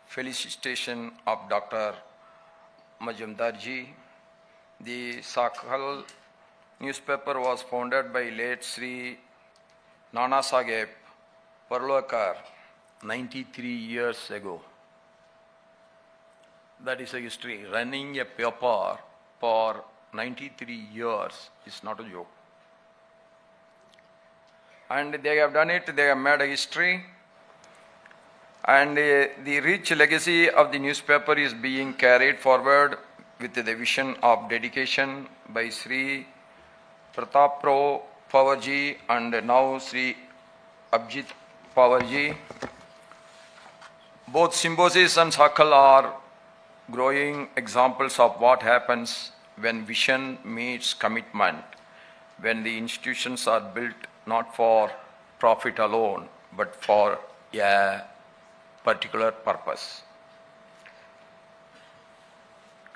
felicitation of Dr. Majumdar ji. The Sakal newspaper was founded by late Sri Nana Saheb Parlokar 93 years ago. That is a history. Running a paper for 93 years is not a joke. And they have done it, they have made a history. And the rich legacy of the newspaper is being carried forward with the vision of dedication by Sri Pratap Pawarji and now Sri Abhijit Pawarji. Both Symbiosis and Sakal are growing examples of what happens when vision meets commitment, when the institutions are built not for profit alone, but for a particular purpose.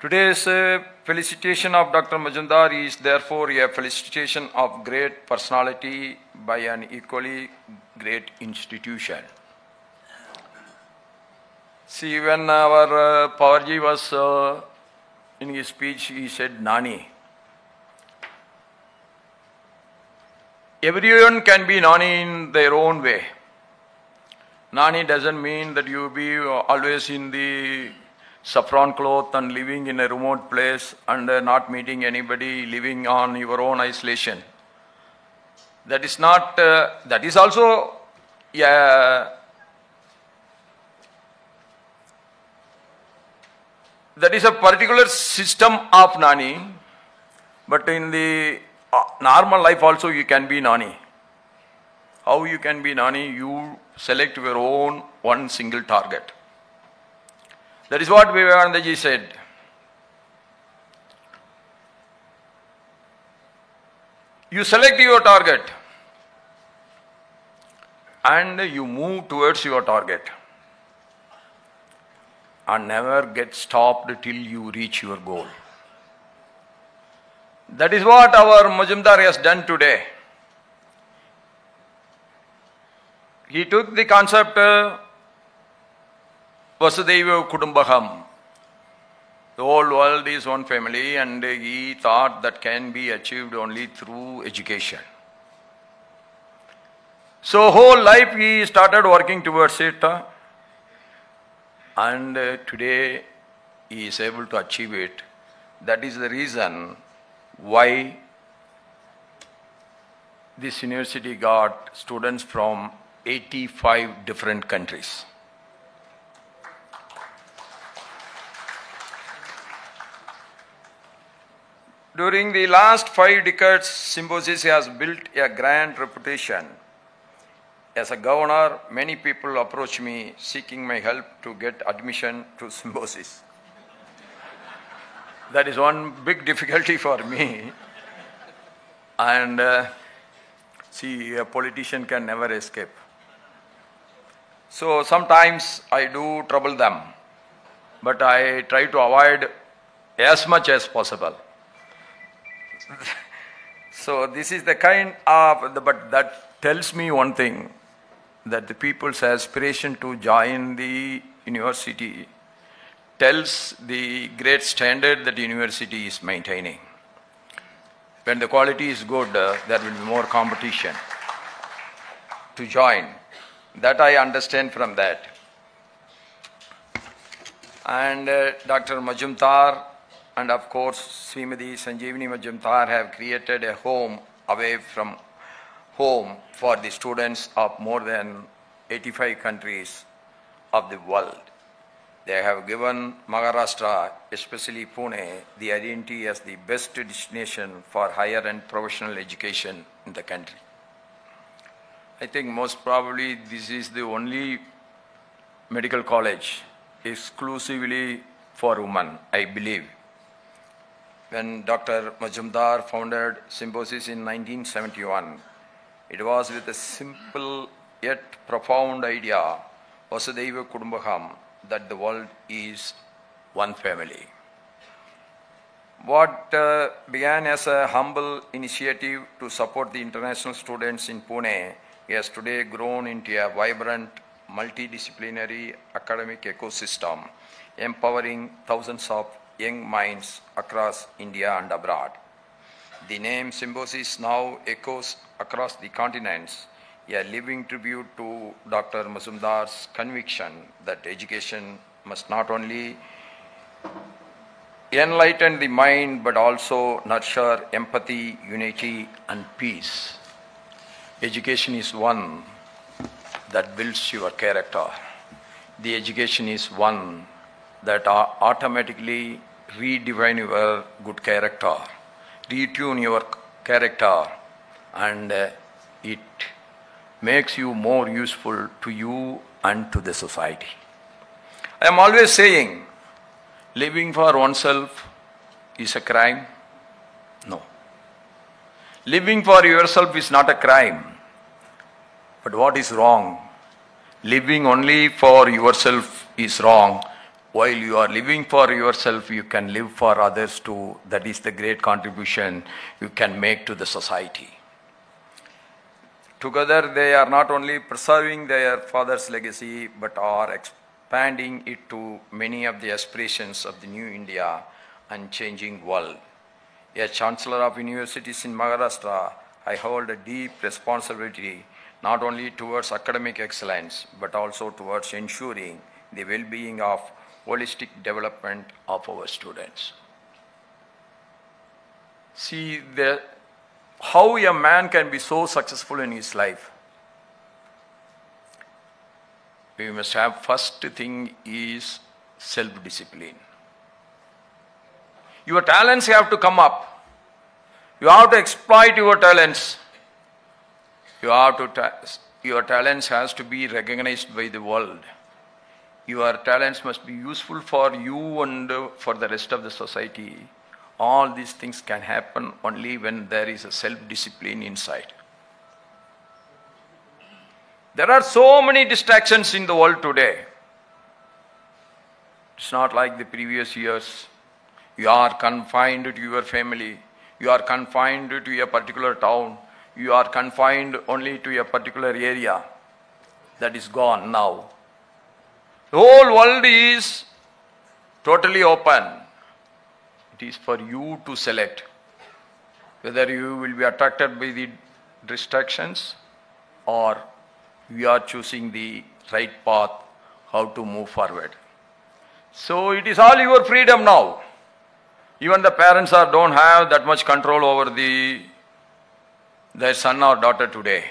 Today's felicitation of Dr. Majumdar is therefore a felicitation of great personality by an equally great institution. See, when our Pawarji was in his speech, he said Nani. Everyone can be Nani in their own way. Nani doesn't mean that you be always in the saffron cloth and living in a remote place and not meeting anybody, living on your own isolation. That is not, that is also, that is a particular system of Nani, but in the normal life also you can be Nani. How you can be Nani? You select your own one single target. That is what Vivekananda ji said. You select your target and you move towards your target and never get stopped till you reach your goal. That is what our Majumdar has done today. He took the concept Vasudhaiva Kudumbakam. The whole world is one family, and he thought that can be achieved only through education. So whole life he started working towards it, and today he is able to achieve it. That is the reason why this university got students from 85 different countries. During the last 5 decades, Symbiosis has built a grand reputation. As a governor, many people approach me seeking my help to get admission to Symbiosis. That is one big difficulty for me. And see, a politician can never escape. So sometimes I do trouble them, but I try to avoid as much as possible. So this is the kind of, but that tells me one thing, that the people's aspiration to join the university tells the great standard that the university is maintaining. When the quality is good, there will be more competition to join. That I understand from that. And Dr. Majumdar and of course Srimati Sanjeevani Majumdar have created a home away from home for the students of more than 85 countries of the world. They have given Maharashtra, especially Pune, the identity as the best destination for higher and professional education in the country. I think most probably this is the only medical college exclusively for women, I believe. When Dr. Majumdar founded Symbiosis in 1971, it was with a simple yet profound idea, Vasudhaiva Kudumbakam, that the world is one family. What began as a humble initiative to support the international students in Pune has today grown into a vibrant, multidisciplinary academic ecosystem, empowering thousands of young minds across India and abroad. The name Symbiosis now echoes across the continents, a living tribute to Dr. Majumdar's conviction that education must not only enlighten the mind but also nurture empathy, unity, and peace. Education is one that builds your character. The education is one that automatically redefine your good character, retune your character, and it makes you more useful to you and to the society. I am always saying, living for oneself is a crime? No. Living for yourself is not a crime. But what is wrong? Living only for yourself is wrong. While you are living for yourself, you can live for others too. That is the great contribution you can make to the society. Together, they are not only preserving their father's legacy, but are expanding it to many of the aspirations of the new India and changing world. As Chancellor of Universities in Maharashtra, I hold a deep responsibility not only towards academic excellence, but also towards ensuring the well-being of holistic development of our students. See, how a man can be so successful in his life. We must have first thing is self-discipline. Your talents have to come up. You have to exploit your talents. Your talents has to be recognized by the world. Your talents must be useful for you and for the rest of the society. All these things can happen only when there is a self-discipline inside. There are so many distractions in the world today. It's not like the previous years. You are confined to your family. You are confined to a particular town. You are confined only to a particular area. That is gone now. The whole world is totally open. It is for you to select whether you will be attracted by the distractions or you are choosing the right path, how to move forward. So it is all your freedom now. Even the parents don't have that much control over their son or daughter today.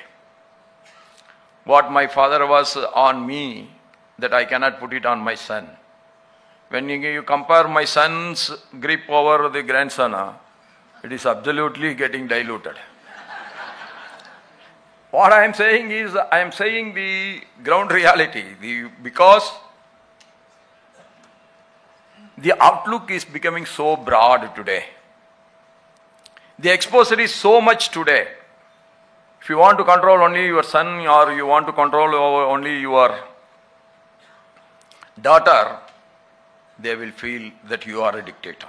What my father was on me, that I cannot put it on my son. When you compare my son's grip over the grandson, it is absolutely getting diluted. What I am saying is, I am saying the ground reality, because the outlook is becoming so broad today. The exposure is so much today. If you want to control only your son or you want to control only your daughter, they will feel that you are a dictator.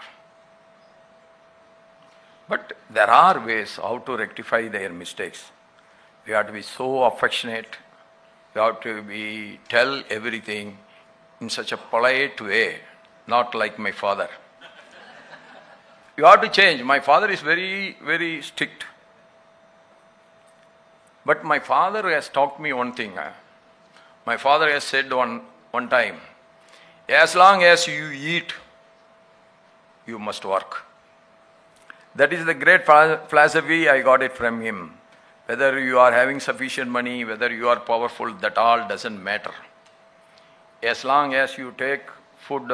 But there are ways how to rectify their mistakes. We have to be so affectionate. We have to tell everything in such a polite way, not like my father. You have to change. My father is very, very strict. But my father has taught me one thing. My father has said one time, as long as you eat, you must work. That is the great philosophy I got it from him. Whether you are having sufficient money, whether you are powerful, that all doesn't matter. As long as you take food,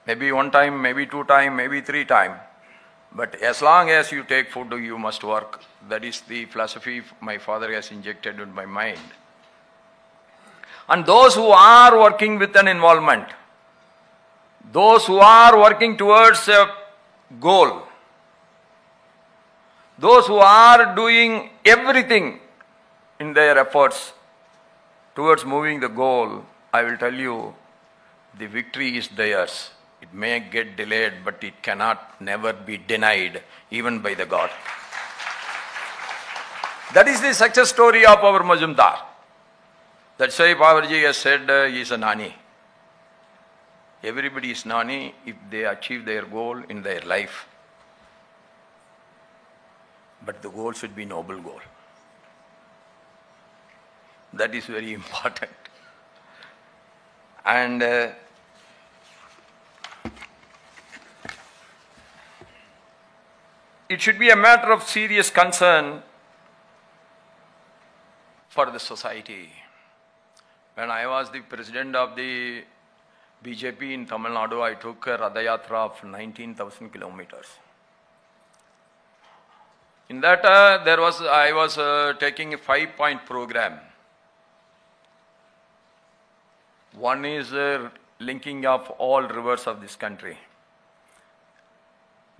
maybe one time, maybe two times, maybe three times, but as long as you take food, you must work. That is the philosophy my father has injected in my mind. And those who are working with an involvement, those who are working towards a goal, those who are doing everything in their efforts towards moving the goal, I will tell you, the victory is theirs. It may get delayed, but it cannot never be denied, even by the God. That is the success story of our Majumdar. That's why Babarji has said he is a nani. Everybody is nani if they achieve their goal in their life. But the goal should be noble goal. That is very important. And it should be a matter of serious concern for the society. When I was the president of the BJP in Tamil Nadu, I took a Ratha Yatra of 19,000 kilometers. In that, I was taking a 5-point program. One is linking up all rivers of this country.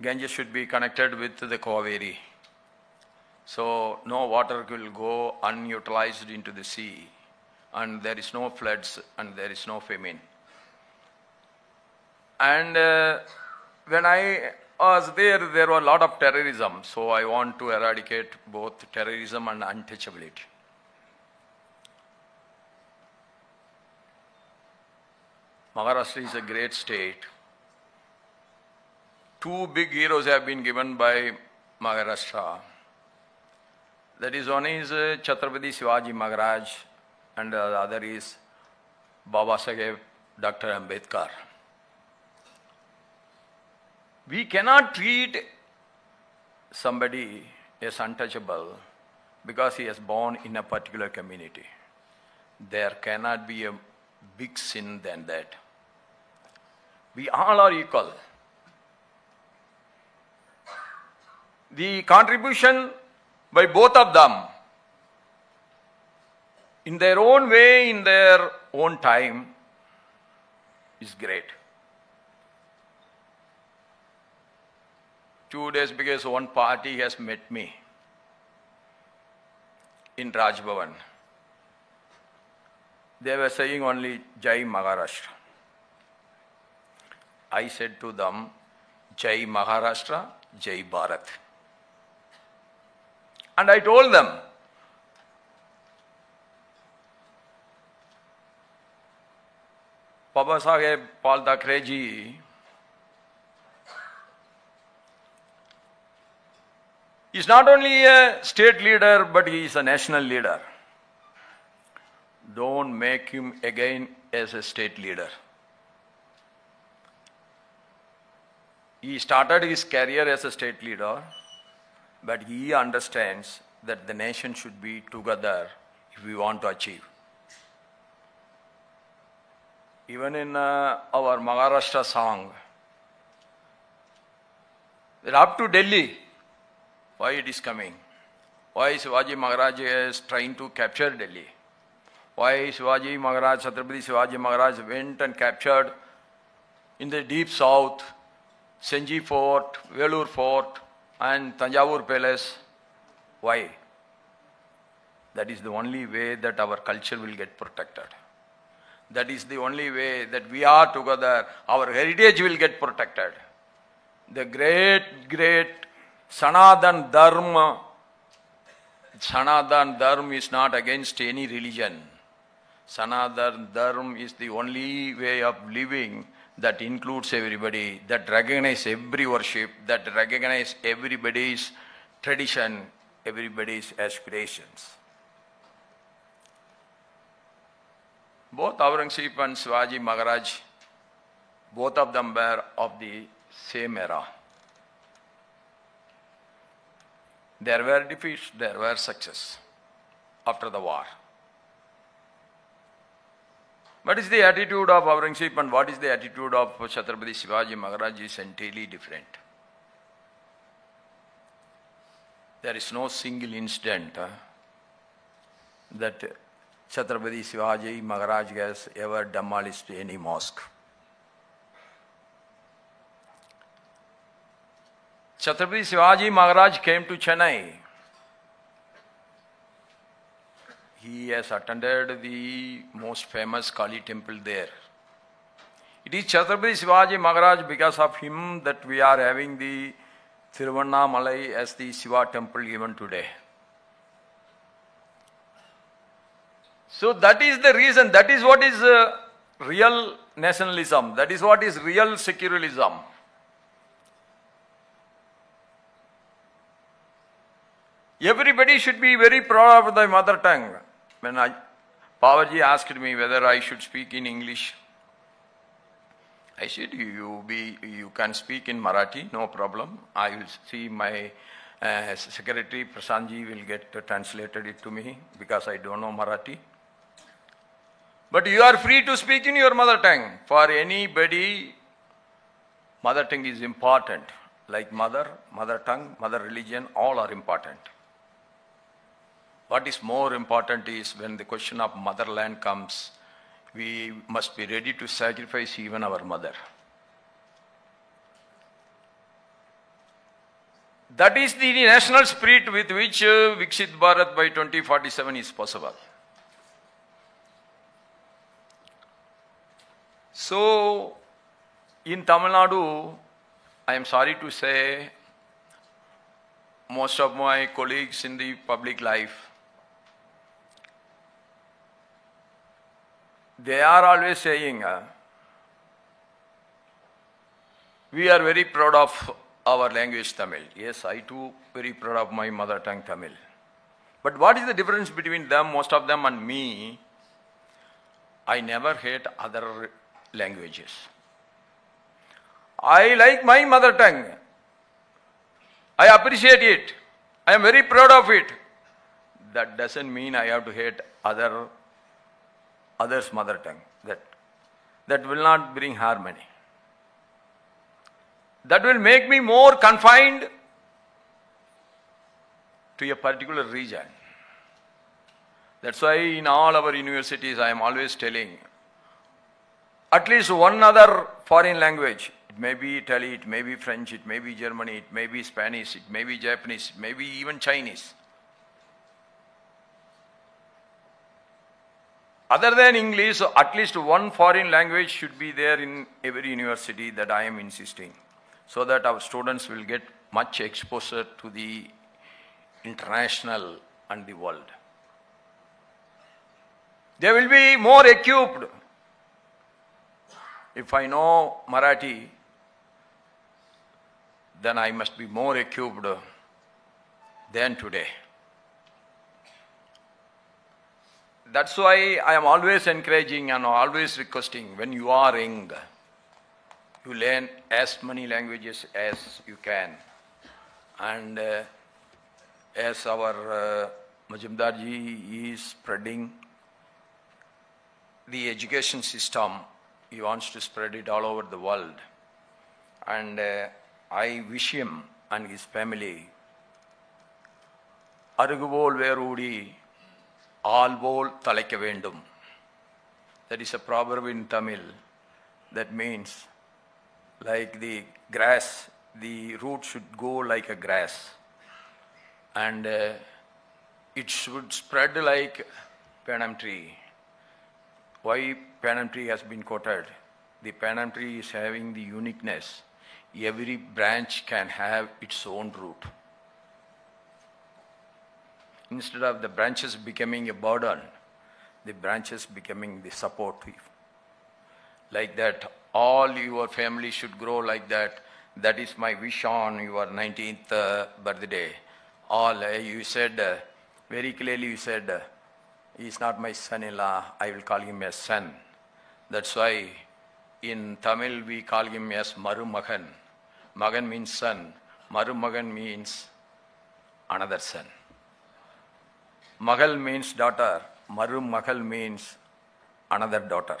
Ganges should be connected with the Kaveri. So no water will go unutilized into the sea. And there is no floods and there is no famine. And when I was there were a lot of terrorism. So I want to eradicate both terrorism and untouchability. Maharashtra is a great state. Two big heroes have been given by Maharashtra. That is, one is Chhatrapati Shivaji Maharaj and the other is Babasaheb Dr. Ambedkar. We cannot treat somebody as untouchable because he is born in a particular community. There cannot be a big sin than that. We all are equal. The contribution by both of them, in their own way, in their own time, is great. 2 days because one party has met me in Raj Bhavan. They were saying only Jai Maharashtra. I said to them, Jai Maharashtra, Jai Bharat. And I told them, Babasaheb Pal Thackeray ji is not only a state leader, but he is a national leader. Don't make him again as a state leader. He started his career as a state leader, but he understands that the nation should be together if we want to achieve. Even in our Maharashtra song, that up to Delhi, why it is coming? Why Shivaji Maharaj is trying to capture Delhi? Why Shivaji Maharaj, Chhatrapati Shivaji Maharaj went and captured in the deep south, Senji Fort, Velur Fort and Tanjavur Palace? Why? That is the only way that our culture will get protected. That is the only way that we are together, our heritage will get protected. The great Sanatan Dharma is not against any religion. Sanatan Dharma is the only way of living that includes everybody, that recognizes every worship, that recognizes everybody's tradition, everybody's aspirations. Both Aurangzeb and Shivaji Maharaj, both of them were of the same era. There were defeats, there were success after the war. What is the attitude of Aurangzeb and what is the attitude of Chhatrapati Shivaji Maharaj is entirely different. There is no single incident that Chhatrapati Shivaji Maharaj has ever demolished any mosque. Chhatrapati Shivaji Maharaj came to Chennai. He has attended the most famous Kali temple there. It is Chhatrapati Shivaji Maharaj, because of him, that we are having the Thiruvannamalai as the Shiva temple even today. So that is the reason, that is what is real nationalism, that is what is real secularism. Everybody should be very proud of their mother tongue. When Pavarji asked me whether I should speak in English, I said, you can speak in Marathi, no problem. I will see my secretary Prasantji will get translated it to me because I don't know Marathi. But you are free to speak in your mother tongue. For anybody, mother tongue is important. Like mother tongue, mother religion, all are important. What is more important is when the question of motherland comes, we must be ready to sacrifice even our mother. That is the national spirit with which Viksit Bharat by 2047 is possible. So, in Tamil Nadu, I am sorry to say, most of my colleagues in the public life, they are always saying, we are very proud of our language Tamil. Yes, I too very proud of my mother tongue Tamil. But what is the difference between them, most of them, and me? I never hate other languages. I like my mother tongue. I appreciate it. I am very proud of it. That doesn't mean I have to hate others' mother tongue. That will not bring harmony. That will make me more confined to a particular region. That's why in all our universities I am always telling, at least one other foreign language. It may be Italy, it may be French, it may be Germany, it may be Spanish, it may be Japanese, it may be even Chinese. Other than English, at least one foreign language should be there in every university, that I am insisting, so that our students will get much exposure to the international and the world. They will be more equipped if I know Marathi, then I must be more equipped than today. That's why I am always encouraging and always requesting, when you are young, you learn as many languages as you can. And as our Majumdarji is spreading the education system, he wants to spread it all over the world. And I wish him and his family Aruguvol Verudi Alvol Talaika Vendum. That is a proverb in Tamil that means, like the grass, the root should go like a grass, and it should spread like Panam tree. Why Panam tree has been quoted? The Panam tree is having the uniqueness. Every branch can have its own root. Instead of the branches becoming a burden, the branches becoming the supportive. Like that, all your family should grow like that. That is my wish on your 19th birthday. All you said, very clearly you said, he is not my son-in-law, I will call him as son. That's why in Tamil we call him as Marumagan. Magan means son. Marumagan means another son. Magal means daughter. Marumagal means another daughter.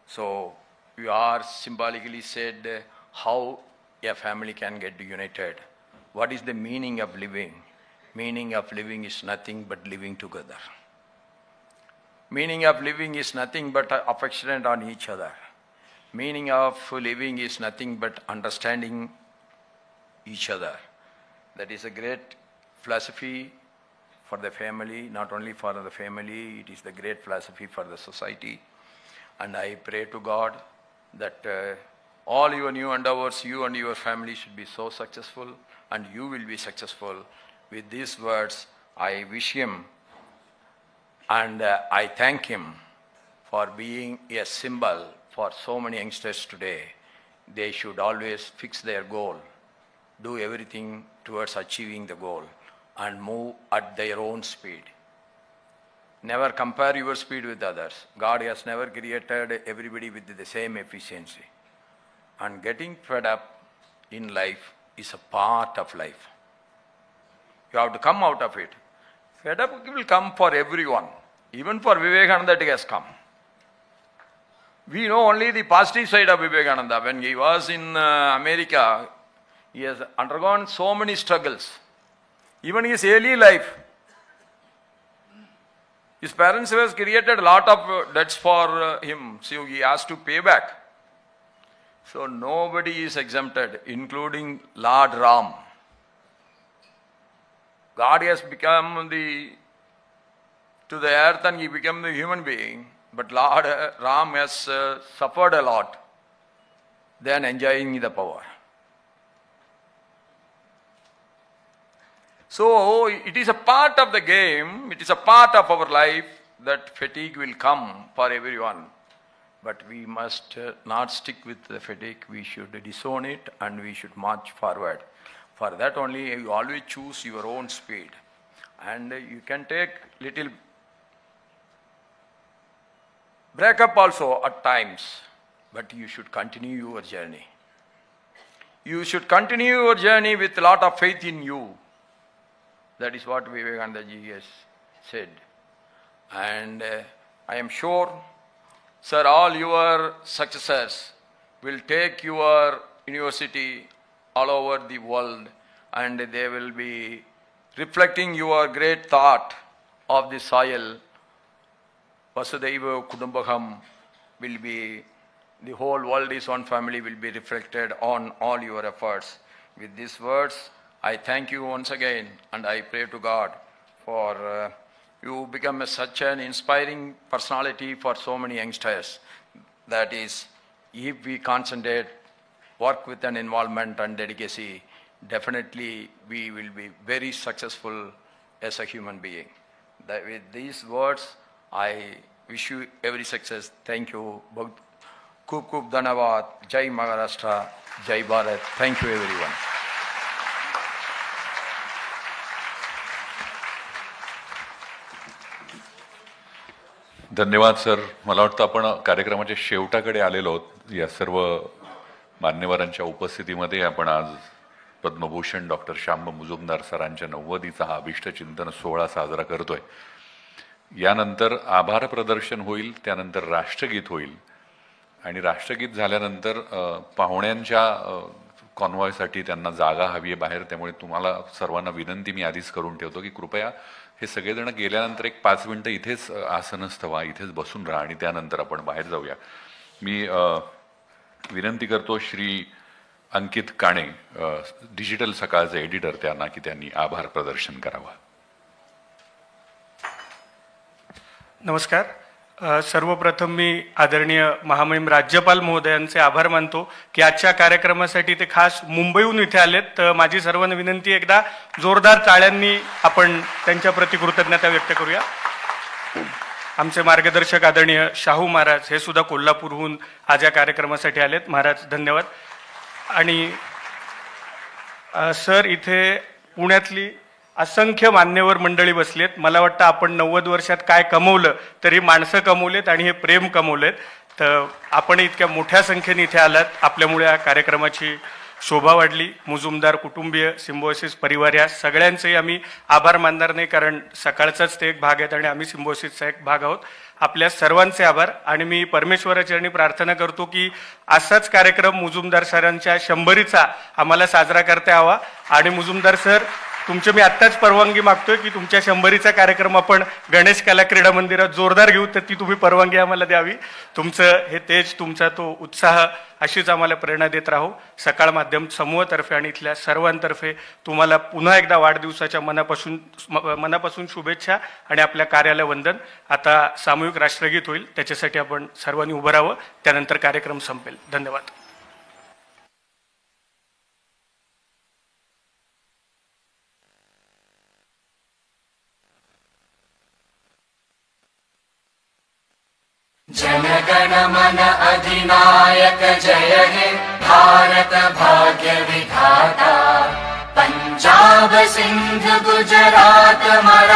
So you are symbolically said how a family can get united. What is the meaning of living? Meaning of living is nothing but living together. Meaning of living is nothing but affectionate on each other. Meaning of living is nothing but understanding each other. That is a great philosophy for the family, not only for the family, it is the great philosophy for the society. And I pray to God that all your new endeavors, you and your family should be so successful, and you will be successful. With these words, I wish him and I thank him for being a symbol for so many youngsters today. They should always fix their goal, do everything towards achieving the goal, and move at their own speed. Never compare your speed with others. God has never created everybody with the same efficiency. And getting fed up in life is a part of life. You have to come out of it. Fed up will come for everyone. Even for Vivekananda it has come. We know only the positive side of Vivekananda. When he was in America, he has undergone so many struggles. Even his early life, his parents have created a lot of debts for him, so he has to pay back. So nobody is exempted, including Lord Ram. God has become to the earth and he became the human being, but Lord Ram has suffered a lot than enjoying the power. So it is a part of the game, it is a part of our life that fatigue will come for everyone. But we must not stick with the fatigue, we should disown it and we should march forward. For that only you always choose your own speed. And you can take little breakup also at times, but you should continue your journey. You should continue your journey with a lot of faith in you. That is what Vivekananda ji has said. And I am sure, sir, all your successors will take your university all over the world and they will be reflecting your great thought of the soil. Vasudhaiva Kudumbakam will be, the whole world is one family, will be reflected on all your efforts. With these words, I thank you once again and I pray to God for you become such an inspiring personality for so many youngsters. That is, if we concentrate, work with an involvement and dedicacy, definitely we will be very successful as a human being. With these words, I wish you every success. Thank you both, खूप खूप धन्यवाद. जय महाराष्ट्र, जय Bharat. Thank you everyone. धन्यवाद sir. मला वाटतं आपण कार्यक्रमाच्या शेवटाकडे आलेलो आहोत. या सर्व मान्यवरांच्या उपस्थितीमध्ये आपण आज पद्मभूषण डॉक्टर श्याम मुजुमदार सरांच्या 90वीचा हा अभिष्ट चिंतन सोहळा साजरा करतोय. यानंतर आभार प्रदर्शन होईल, त्यानंतर राष्ट्रगीत होईल आणि राष्ट्रगीत झाल्यानंतर पाहुण्यांच्या कॉन्वॉयसाठी त्यांना जागा हवी आहे बाहेर. त्यामुळे तुम्हाला सर्वांना विनंती मी आधीच करून ठेवतो की कृपया हे सगळेजण गेल्यानंतर एक 5 मिनिटं इथेच आसनस्थ व्हा, इथेच बसून राहा आणि त्यानंतर आपण बाहेर जाऊया. मी विनंती करतो श्री अंकित काणे, डिजिटल सकाळचे एडिटर, त्यांना की त्यांनी आभार प्रदर्शन करावं. नमस्कार. सर्वप्रथम मी आदरणीय महामहिम राज्यपाल महोदयांचे आभार मानतो की आजच्या कार्यक्रमासाठी ते खास मुंबईहून इथे आलेत. तर माझी सर्वांना विनंती, एकदा जोरदार टाळ्यांनी आपण त्यांच्याप्रती कृतज्ञता व्यक्त करूया. आमचे मार्गदर्शक आदरणीय शाहू महाराज हे सुद्धा कोल्हापूरहून आज या कार्यक्रमासाठी आलेत. महाराज धन्यवाद. आणि सर, इथे पुण्यातली असंख्य मान्यवर मंडळी बसलेत. मला वाटतं आपण 90 वर्षात काय कमवलं तर ही माणसं कमवलेत आणि हे प्रेम कमवलेत. तर आपण इतक्या मोठ्या संख्येने इथे आलात, आपल्यामुळे या कार्यक्रमाची शोभा वाढली. मुजुमदार कुटुंबीय, सिम्बॉयसिस परिवार या सगळ्यांचेही आम्ही आभार मानणार नाही, कारण सकाळचाच ते एक भाग आहेत आणि आम्ही सिम्बॉयसिसचा एक भाग आहोत. आपल्या सर्वांचे आभार. आणि मी परमेश्वराचरणी प्रार्थना करतो की असाच कार्यक्रम मुजुमदार सरांच्या 100वीचा आम्हाला साजरा करता यावा. आणि मुजुमदार सर, तुमची मी आत्ताच परवानगी मागतोय की तुमच्या 100वीचा कार्यक्रम आपण गणेश कला क्रीडा मंदिरात जोरदार घेऊ, तर ती तुम्ही परवानगी आम्हाला द्यावी. तुमचं हे तेज, तुमचा तो उत्साह अशीच आम्हाला प्रेरणा देत राहू. सकाळ माध्यम समूहातर्फे आणि इथल्या सर्वांतर्फे तुम्हाला पुन्हा एकदा वाढदिवसाच्या मनापासून शुभेच्छा आणि आपल्या कार्याला वंदन. आता सामूहिक राष्ट्रगीत होईल, त्याच्यासाठी आपण सर्वांनी उभं राहावं, त्यानंतर कार्यक्रम संपेल. धन्यवाद. जनगण मन अधिनायक जय हे भारत भाग्य विधाता. पंजाब सिंध गुजरात मराठा